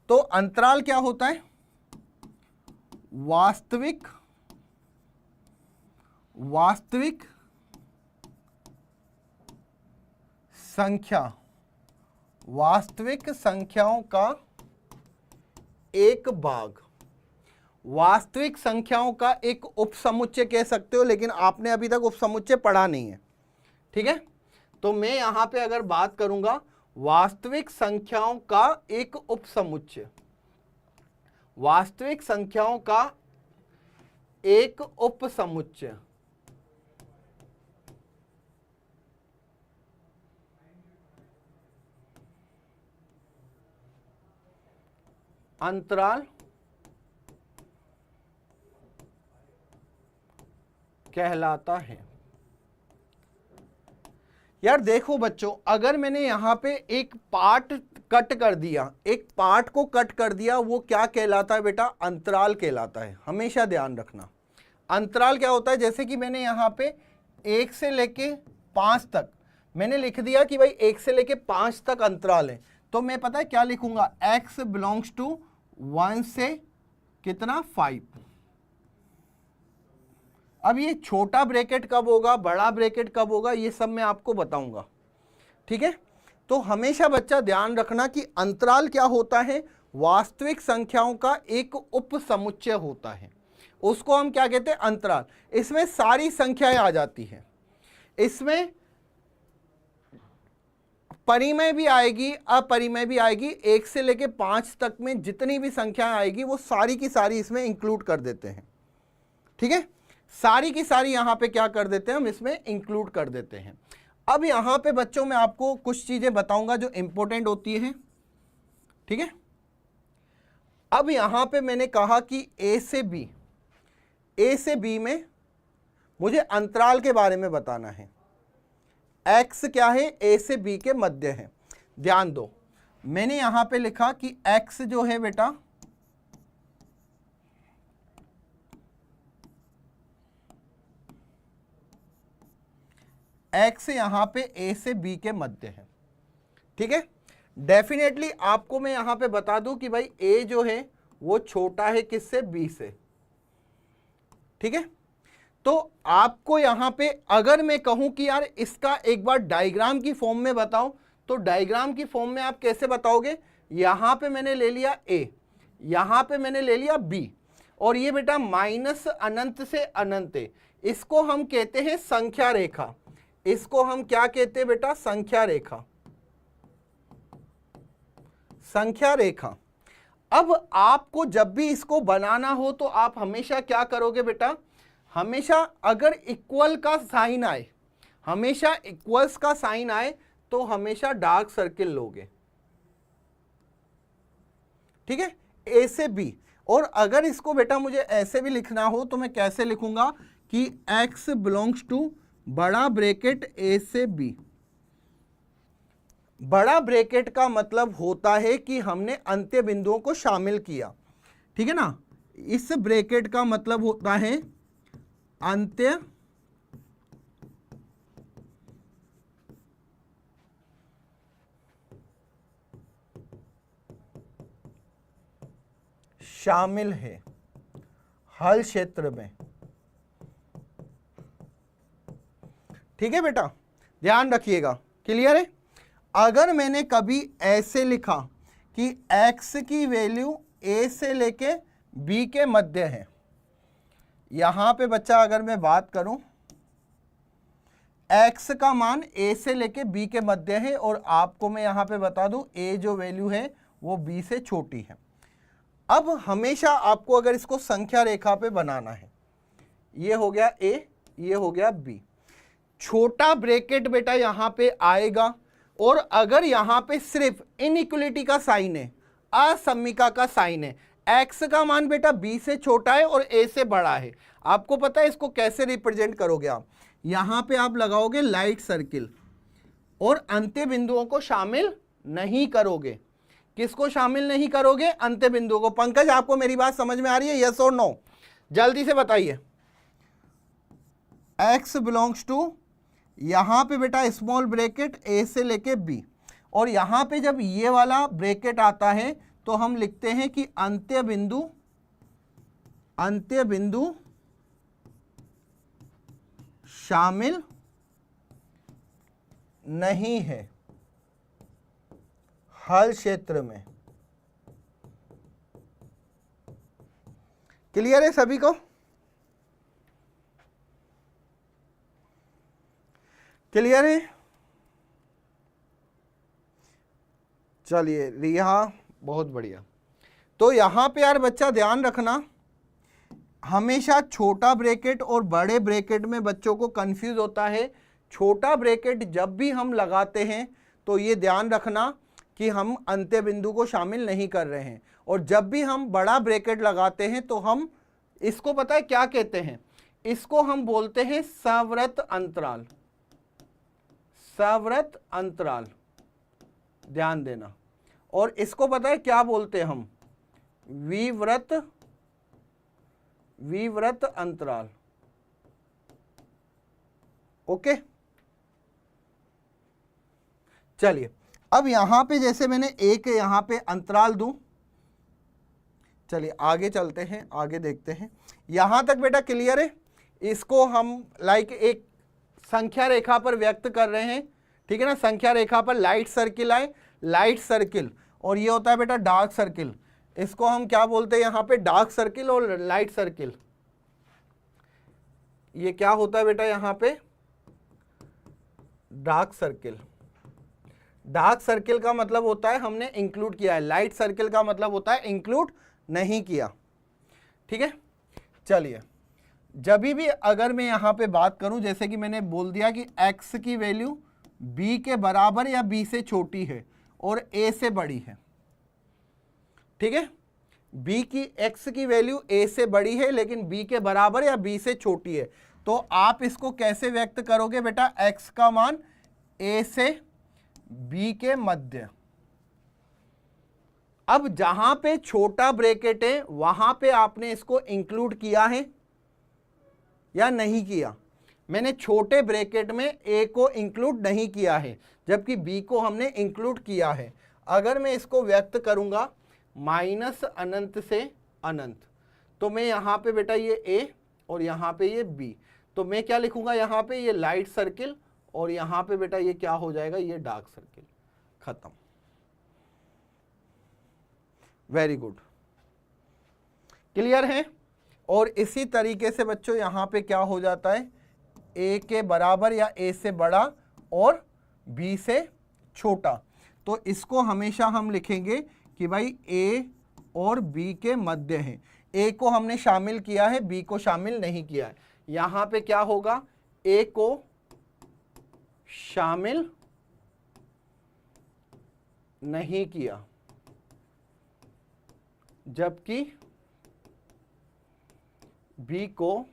तो अंतराल क्या होता है, वास्तविक संख्या, वास्तविक संख्याओं का एक भाग, वास्तविक संख्याओं का एक उपसमुच्चय कह सकते हो, लेकिन आपने अभी तक उपसमुच्चय पढ़ा नहीं है, ठीक है। तो मैं यहां पे अगर बात करूंगा वास्तविक संख्याओं का एक उपसमुच्चय, वास्तविक संख्याओं का एक उपसमुच्चय, अंतराल कहलाता है। यार देखो बच्चों, अगर मैंने यहां पे एक पार्ट कट कर दिया, एक पार्ट को कट कर दिया, वो क्या कहलाता है बेटा, अंतराल कहलाता है। हमेशा ध्यान रखना अंतराल क्या होता है। जैसे कि मैंने यहां पे 1 से लेके 5 तक मैंने लिख दिया कि भाई 1 से लेके 5 तक अंतराल है, तो मैं पता है क्या लिखूंगा, x बिलोंग्स टू 1 से कितना 5। अब ये छोटा ब्रैकेट कब होगा, बड़ा ब्रैकेट कब होगा, ये सब मैं आपको बताऊंगा, ठीक है। तो हमेशा बच्चा ध्यान रखना कि अंतराल क्या होता है, वास्तविक संख्याओं का एक उपसमुच्चय होता है, उसको हम क्या कहते हैं, अंतराल। इसमें सारी संख्याएं आ जाती हैं, इसमें परिमेय भी आएगी, अपरिमेय भी आएगी। 1 से लेके 5 तक में जितनी भी संख्याएं आएगी वो सारी की सारी इसमें इंक्लूड कर देते हैं, ठीक है। सारी की सारी यहां पे क्या कर देते हैं, हम इसमें इंक्लूड कर देते हैं। अब यहां पे बच्चों मैं आपको कुछ चीजें बताऊंगा जो इंपॉर्टेंट होती हैं। ठीक है। अब यहां पे मैंने कहा कि ए से बी में मुझे अंतराल के बारे में बताना है। x क्या है, ए से बी के मध्य है। ध्यान दो, मैंने यहां पे लिखा कि x जो है बेटा x यहां पे a से b के मध्य है। ठीक है, डेफिनेटली आपको मैं यहां पे बता दूं कि भाई a जो है वो छोटा है किससे, b से। ठीक है, तो आपको यहां पे अगर मैं कहूं कि यार इसका एक बार डायग्राम की फॉर्म में बताओ, तो डायग्राम की फॉर्म में आप कैसे बताओगे। यहां पे मैंने ले लिया a, यहां पे मैंने ले लिया b, और ये बेटा माइनस अनंत से अनंत है। इसको हम कहते हैं संख्या रेखा। इसको हम क्या कहते हैं बेटा, संख्या रेखा। संख्या रेखा। अब आपको जब भी इसको बनाना हो तो आप हमेशा क्या करोगे बेटा, हमेशा अगर इक्वल का साइन आए, हमेशा इक्वल्स का साइन आए तो हमेशा डार्क सर्किल लोगे। ठीक है, ए से बी। और अगर इसको बेटा मुझे ऐसे भी लिखना हो तो मैं कैसे लिखूंगा कि x बिलोंग्स टू बड़ा ब्रैकेट ए से बी। बड़ा ब्रैकेट का मतलब होता है कि हमने अंत्य बिंदुओं को शामिल किया। ठीक है ना, इस ब्रैकेट का मतलब होता है अंत्य शामिल है हल क्षेत्र में। ठीक है बेटा, ध्यान रखिएगा, क्लियर है। अगर मैंने कभी ऐसे लिखा कि x की वैल्यू a से लेके b के मध्य है, यहां पे बच्चा अगर मैं बात करूं x का मान a से लेके b के मध्य है, और आपको मैं यहां पे बता दूं a जो वैल्यू है वो b से छोटी है। अब हमेशा आपको अगर इसको संख्या रेखा पे बनाना है, ये हो गया a, ये हो गया b, छोटा ब्रैकेट बेटा यहां पे आएगा, और अगर यहां पे सिर्फ इनइक्वलिटी का साइन है, असमिका का साइन है, x का मान बेटा b से छोटा है और a से बड़ा है, आपको पता है इसको कैसे रिप्रेजेंट करोगे आप, यहां पे आप लगाओगे लाइट सर्किल और अंत्य बिंदुओं को शामिल नहीं करोगे। किसको शामिल नहीं करोगे, अंत्य बिंदुओं को। पंकज आपको मेरी बात समझ में आ रही है, यस और नो, जल्दी से बताइए। x बिलोंग्स टू, यहां पे बेटा स्मॉल ब्रैकेट a से लेके b, और यहां पे जब ये वाला ब्रैकेट आता है तो हम लिखते हैं कि अंत्य बिंदु शामिल नहीं है हल क्षेत्र में। क्लियर है सभी को, क्लियर है। चलिए रिहा, बहुत बढ़िया। तो यहां पे यार बच्चा ध्यान रखना, हमेशा छोटा ब्रैकेट और बड़े ब्रैकेट में बच्चों को कंफ्यूज होता है। छोटा ब्रैकेट जब भी हम लगाते हैं तो ये ध्यान रखना कि हम अंत्य बिंदु को शामिल नहीं कर रहे हैं, और जब भी हम बड़ा ब्रैकेट लगाते हैं तो हम इसको पता है क्या कहते हैं, इसको हम बोलते हैं सवृत अंतराल। सवृत अंतराल, ध्यान देना। और इसको पता है क्या बोलते हैं हम, विवृत अंतराल। ओके, चलिए अब यहां पे जैसे मैंने एक यहां पे अंतराल दूं, चलिए आगे चलते हैं, आगे देखते हैं। यहां तक बेटा क्लियर है। इसको हम लाइक एक संख्या रेखा पर व्यक्त कर रहे हैं। ठीक है ना, संख्या रेखा पर लाइट सर्किल आए, लाइट सर्किल, और ये होता है बेटा डार्क सर्किल। इसको हम क्या बोलते हैं यहां पे, डार्क सर्किल और लाइट सर्किल। ये क्या होता है बेटा यहां पे, डार्क सर्किल। डार्क सर्किल का मतलब होता है हमने इंक्लूड किया है, लाइट सर्किल का मतलब होता है इंक्लूड नहीं किया। ठीक है, चलिए जब भी अगर मैं यहां पे बात करूं, जैसे कि मैंने बोल दिया कि x की वैल्यू b के बराबर या b से छोटी है और a से बड़ी है, ठीक है, b की x की वैल्यू a से बड़ी है लेकिन b के बराबर या b से छोटी है, तो आप इसको कैसे व्यक्त करोगे बेटा, x का मान a से b के मध्य। अब जहां पे छोटा ब्रैकेट है वहां पे आपने इसको इंक्लूड किया है या नहीं किया? मैंने छोटे ब्रैकेट में a को इंक्लूड नहीं किया है जबकि b को हमने इंक्लूड किया है। अगर मैं इसको व्यक्त करूंगा माइनस अनंत से अनंत, तो मैं यहां पे बेटा ये a और यहां पे ये b, तो मैं क्या लिखूंगा, यहां पे ये लाइट सर्किल और यहां पे बेटा ये क्या हो जाएगा, ये डार्क सर्किल। खत्म। वेरी गुड, क्लियर है। और इसी तरीके से बच्चों यहां पे क्या हो जाता है, a के बराबर या a से बड़ा और b से छोटा, तो इसको हमेशा हम लिखेंगे कि भाई a और b के मध्य है। a को हमने शामिल किया है, b को शामिल नहीं किया है। यहां पे क्या होगा, a को शामिल नहीं किया जबकि b को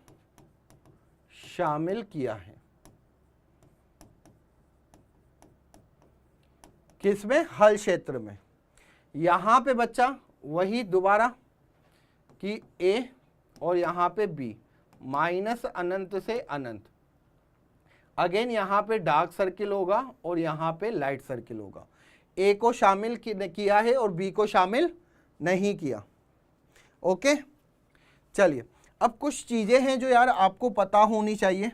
शामिल किया है। किसमें, हल क्षेत्र में। यहां पे बच्चा वही दोबारा कि a और यहां पे b, माइनस अनंत से अनंत। अगेन यहां पे डार्क सर्किल होगा और यहां पे लाइट सर्किल होगा। a को शामिल किया है और b को शामिल नहीं किया। ओके, चलिए अब कुछ चीजें हैं जो यार आपको पता होनी चाहिए,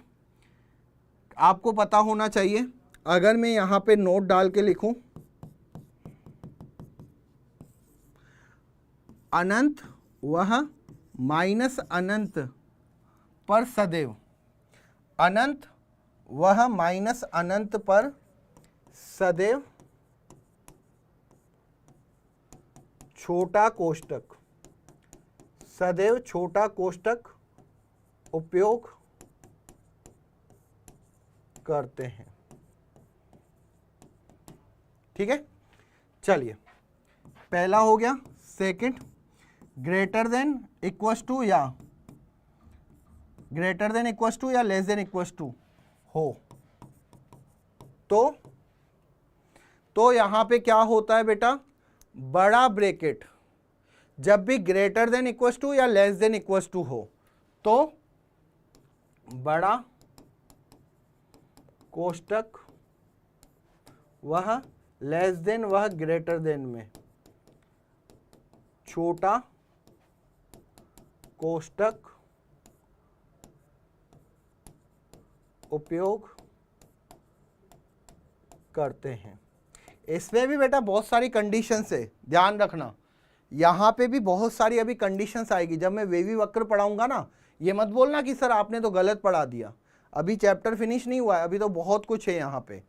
आपको पता होना चाहिए। अगर मैं यहां पे नोट डाल के लिखूं, अनंत वह माइनस अनंत पर सदैव, अनंत वह माइनस अनंत पर सदैव छोटा कोष्ठक, सदैव छोटा कोष्ठक उपयोग करते हैं। ठीक है, चलिए पहला हो गया। Second, greater than equals to या ग्रेटर देन इक्वल्स टू या लेस देन इक्वल्स टू हो तो यहां पे क्या होता है बेटा, बड़ा ब्रैकेट जब भी ग्रेटर देन इक्वल्स टू या लेस देन इक्वल्स टू हो तो बड़ा कोष्ठक वह लेस देन वह ग्रेटर देन में छोटा कोष्ठक उपयोग करते हैं। इसमें भी बेटा बहुत सारी कंडीशंस है, ध्यान रखना। यहां पे भी बहुत सारी अभी कंडीशंस आएगी। जब मैं वेवी वक्र पढ़ाऊंगा ना, ये मत बोलना कि सर आपने तो गलत पढ़ा दिया, अभी चैप्टर फिनिश नहीं हुआ है, अभी तो बहुत कुछ है यहाँ पे।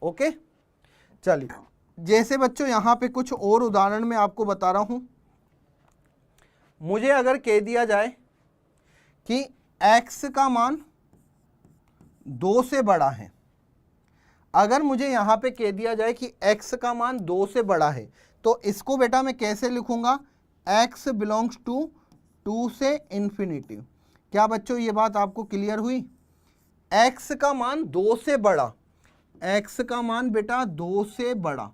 ओके, चलिए जैसे बच्चों यहाँ पे कुछ और उदाहरण मैं आपको बता रहा हूं। मुझे अगर कह दिया जाए कि x का मान 2 से बड़ा है, अगर मुझे यहां पे कह दिया जाए कि x का मान 2 से बड़ा है, तो इसको बेटा मैं कैसे लिखूंगा, x बिलोंग्स टू 2 से इंफिनिटी। क्या बच्चों ये बात आपको क्लियर हुई? x का मान 2 से बड़ा, x का मान बेटा 2 से बड़ा,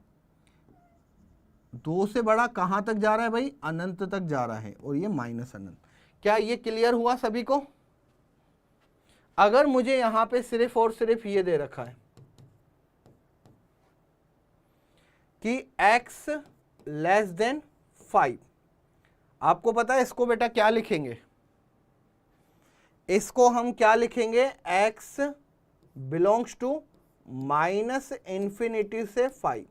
2 से बड़ा कहां तक जा रहा है भाई, अनंत तक जा रहा है, और ये माइनस अनंत। क्या ये क्लियर हुआ सभी को? अगर मुझे यहां पे सिर्फ और सिर्फ ये दे रखा है कि x लेस देन 5, आपको पता है इसको बेटा क्या लिखेंगे, इसको हम क्या लिखेंगे, x belongs to minus infinity से 5।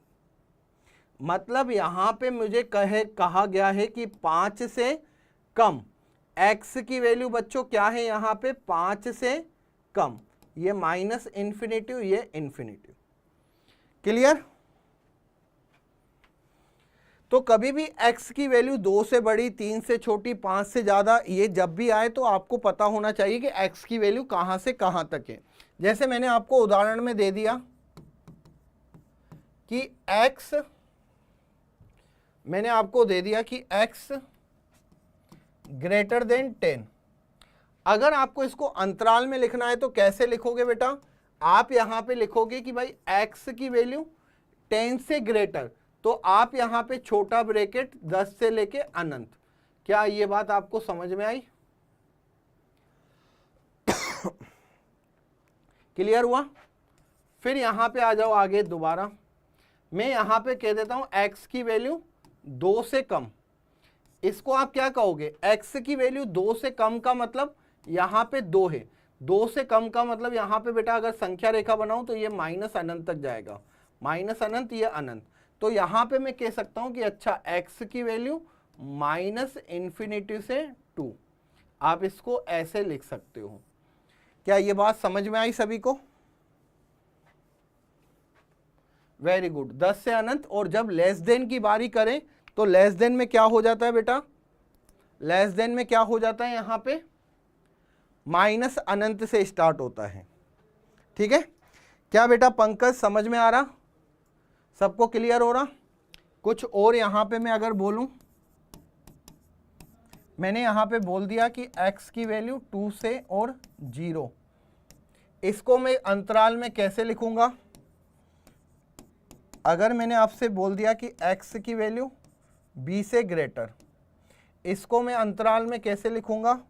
मतलब यहां पे मुझे कहा गया है कि 5 से कम, x की वैल्यू बच्चों क्या है यहां पे, 5 से कम, ये माइनस इंफिनिटी, ये इंफिनिटी। क्लियर? तो कभी भी x की वैल्यू 2 से बड़ी, 3 से छोटी, 5 से ज्यादा, ये जब भी आए तो आपको पता होना चाहिए कि x की वैल्यू कहां से कहां तक है। जैसे मैंने आपको उदाहरण में दे दिया कि x मैंने आपको दे दिया कि x ग्रेटर देन 10। अगर आपको इसको अंतराल में लिखना है तो कैसे लिखोगे बेटा, आप यहां पे लिखोगे कि भाई x की वैल्यू 10 से ग्रेटर, तो आप यहां पे छोटा ब्रैकेट 10 से लेके अनंत। क्या ये बात आपको समझ में आई? क्लियर हुआ? फिर यहां पे आ जाओ आगे दोबारा, मैं यहां पे कह देता हूं x की वैल्यू 2 से कम। इसको आप क्या कहोगे, x की वैल्यू 2 से कम का मतलब यहां पे 2 है, 2 से कम का मतलब यहां पे बेटा अगर संख्या रेखा बनाऊं तो ये माइनस अनंत तक जाएगा, माइनस अनंत ये अनंत। तो यहां पे मैं कह सकता हूं कि अच्छा x की वैल्यू माइनस इंफिनिटी से 2, आप इसको ऐसे लिख सकते हो। क्या ये बात समझ में आई सभी को? Very good. 10 से अनंत, और जब लेस देन की बारी करें तो लेस देन में क्या हो जाता है बेटा, लेस देन में क्या हो जाता है, यहां पे माइनस अनंत से स्टार्ट होता है। ठीक है? क्या बेटा पंकज समझ में आ रहा, सबको क्लियर हो रहा? कुछ और यहां पे मैं अगर बोलूं, मैंने यहां पे बोल दिया कि x की वैल्यू 2 से और 0, इसको मैं अंतराल में कैसे लिखूंगा? अगर मैंने आपसे बोल दिया कि x की वैल्यू b से ग्रेटर, इसको मैं अंतराल में कैसे लिखूंगा?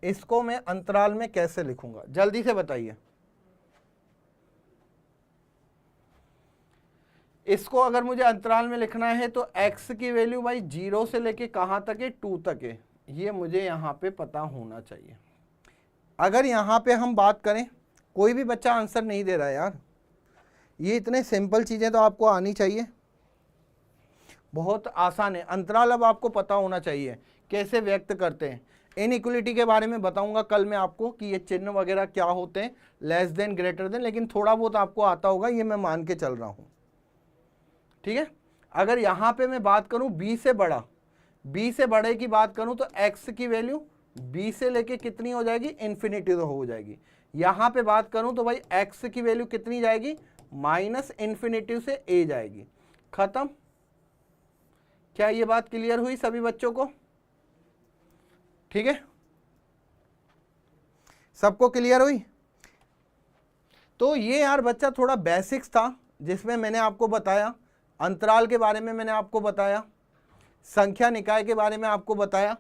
इसको मैं अंतराल में कैसे लिखूंगा, जल्दी से बताइए। इसको अगर मुझे अंतराल में लिखना है तो x की वैल्यू भाई 0 से लेके कहां तक है, 2 तक है, ये मुझे यहां पे पता होना चाहिए। अगर यहां पे हम बात करें, कोई भी बच्चा आंसर नहीं दे रहा है यार, ये इतने सिंपल चीजें तो आपको आनी चाहिए, बहुत आसान है। अंतराल अब आपको पता होना चाहिए कैसे व्यक्त करते हैं। इनइक्वलिटी के बारे में बताऊंगा कल मैं आपको कि ये चिन्ह वगैरह क्या होते हैं, लेस देन ग्रेटर देन, लेकिन थोड़ा बहुत आपको आता होगा, ये मैं मान के चल रहा हूं। ठीक है? अगर यहां पे मैं बात करूं b से बड़ा, b से बड़े की बात करूं तो x की वैल्यू b से लेके कितनी हो जाएगी, इन्फिनिटी तो हो जाएगी। यहां पे बात करूं तो भाई x की वैल्यू कितनी जाएगी, माइनस इन्फिनिटी से a जाएगी। खत्म? क्या ये बात क्लियर हुई सभी बच्चों को? ठीक है, सबको क्लियर हुई? तो ये यार बच्चा थोड़ा बेसिक्स था जिसमें मैंने आपको बताया, अंतराल के बारे में मैंने आपको बताया, संख्या निकाय के बारे में आपको बताया।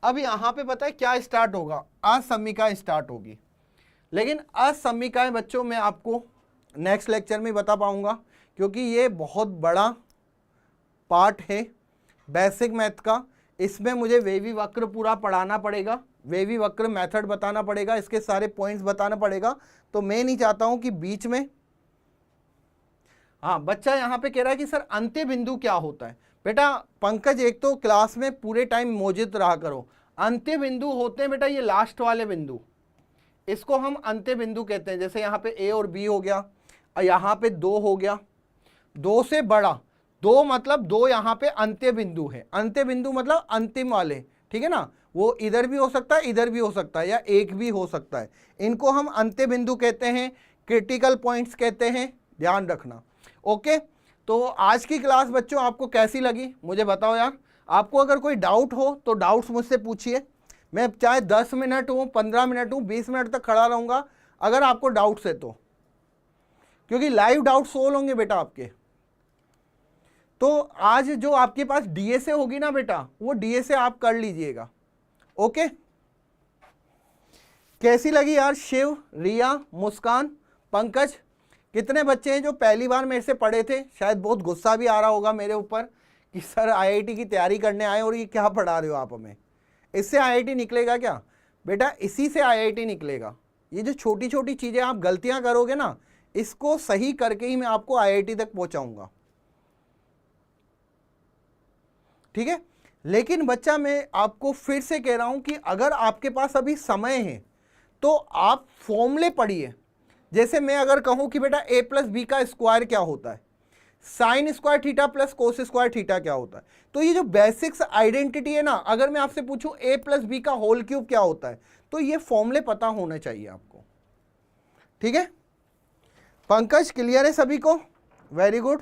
अब यहां पे पता है क्या स्टार्ट होगा, असमीका स्टार्ट होगी। लेकिन असमीकाएं बच्चों मैं आपको नेक्स्ट लेक्चर में बता पाऊंगा, क्योंकि ये बहुत बड़ा पार्ट है बेसिक मैथ का। इसमें मुझे वेवी वक्र पूरा पढ़ाना पड़ेगा, वेवी वक्र मेथड बताना पड़ेगा, इसके सारे पॉइंट्स बताना पड़ेगा। तो मैं नहीं चाहता हूं कि बीच में, हाँ बच्चा यहां पे कह रहा है कि सर अंत्य बिंदु क्या होता है। बेटा पंकज एक तो क्लास में पूरे टाइम मौजूद रहा करो। अंत्य बिंदु होते हैं बेटा ये लास्ट वाले बिंदु, इसको हम अंत्य बिंदु कहते हैं। जैसे यहाँ पे ए और बी हो गया, और यहाँ पे 2 हो गया, 2 से बड़ा, 2 मतलब 2 यहाँ पे अंत्य बिंदु है। अंत्य बिंदु मतलब अंतिम वाले, ठीक है ना, वो इधर भी हो सकता है, इधर भी हो सकता है, या एक भी हो सकता है। इनको हम अंत्य बिंदु कहते हैं, क्रिटिकल पॉइंट्स कहते हैं, ध्यान रखना। ओके, तो आज की क्लास बच्चों आपको कैसी लगी मुझे बताओ यार। आपको अगर कोई डाउट हो तो डाउट्स मुझसे पूछिए, मैं चाहे 10 मिनट हूँ, 15 मिनट हूँ, 20 मिनट तक खड़ा रहूँगा अगर आपको डाउट्स है तो, क्योंकि लाइव डाउट सोल्व होंगे बेटा आपके। तो आज जो आपके पास डीएसए होगी ना बेटा, वो डीएसए आप कर लीजिएगा। ओके, कैसी लगी यार शिव, रिया, मुस्कान, पंकज? कितने बच्चे हैं जो पहली बार मेरे से पढ़े थे? शायद बहुत गुस्सा भी आ रहा होगा मेरे ऊपर कि सर आईआईटी की तैयारी करने आए और ये क्या पढ़ा रहे हो आप हमें। इससे आईआईटी निकलेगा क्या बेटा? इसी से आईआईटी निकलेगा। ये जो छोटी छोटी चीज़ें आप गलतियां करोगे ना, इसको सही करके ही मैं आपको आईआईटी तक पहुंचाऊंगा। ठीक है, लेकिन बच्चा मैं आपको फिर से कह रहा हूं कि अगर आपके पास अभी समय है तो आप फॉर्मूले पढ़िए। जैसे मैं अगर कहूं कि बेटा a प्लस बी का स्क्वायर क्या होता है, sine square theta plus cos square theta क्या होता है, तो ये जो बेसिक्स आइडेंटिटी है ना, अगर मैं आपसे पूछूं a प्लस बी का होल क्यूब क्या होता है, तो ये फॉर्मूले पता होने चाहिए आपको। ठीक है, पंकज क्लियर है सभी को? Very good.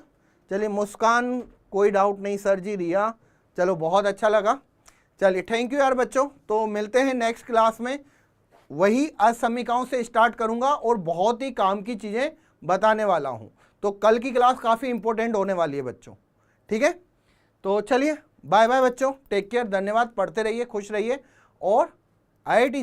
चलिए मुस्कान कोई डाउट नहीं सर जी, रिया चलो बहुत अच्छा लगा। चलिए थैंक यू यार बच्चों। तो मिलते हैं नेक्स्ट क्लास में, वही असमीकाओं से स्टार्ट करूंगा और बहुत ही काम की चीज़ें बताने वाला हूं। तो कल की क्लास काफ़ी इंपॉर्टेंट होने वाली है बच्चों, ठीक है? तो चलिए बाय बाय बच्चों, टेक केयर, धन्यवाद, पढ़ते रहिए, खुश रहिए और IIT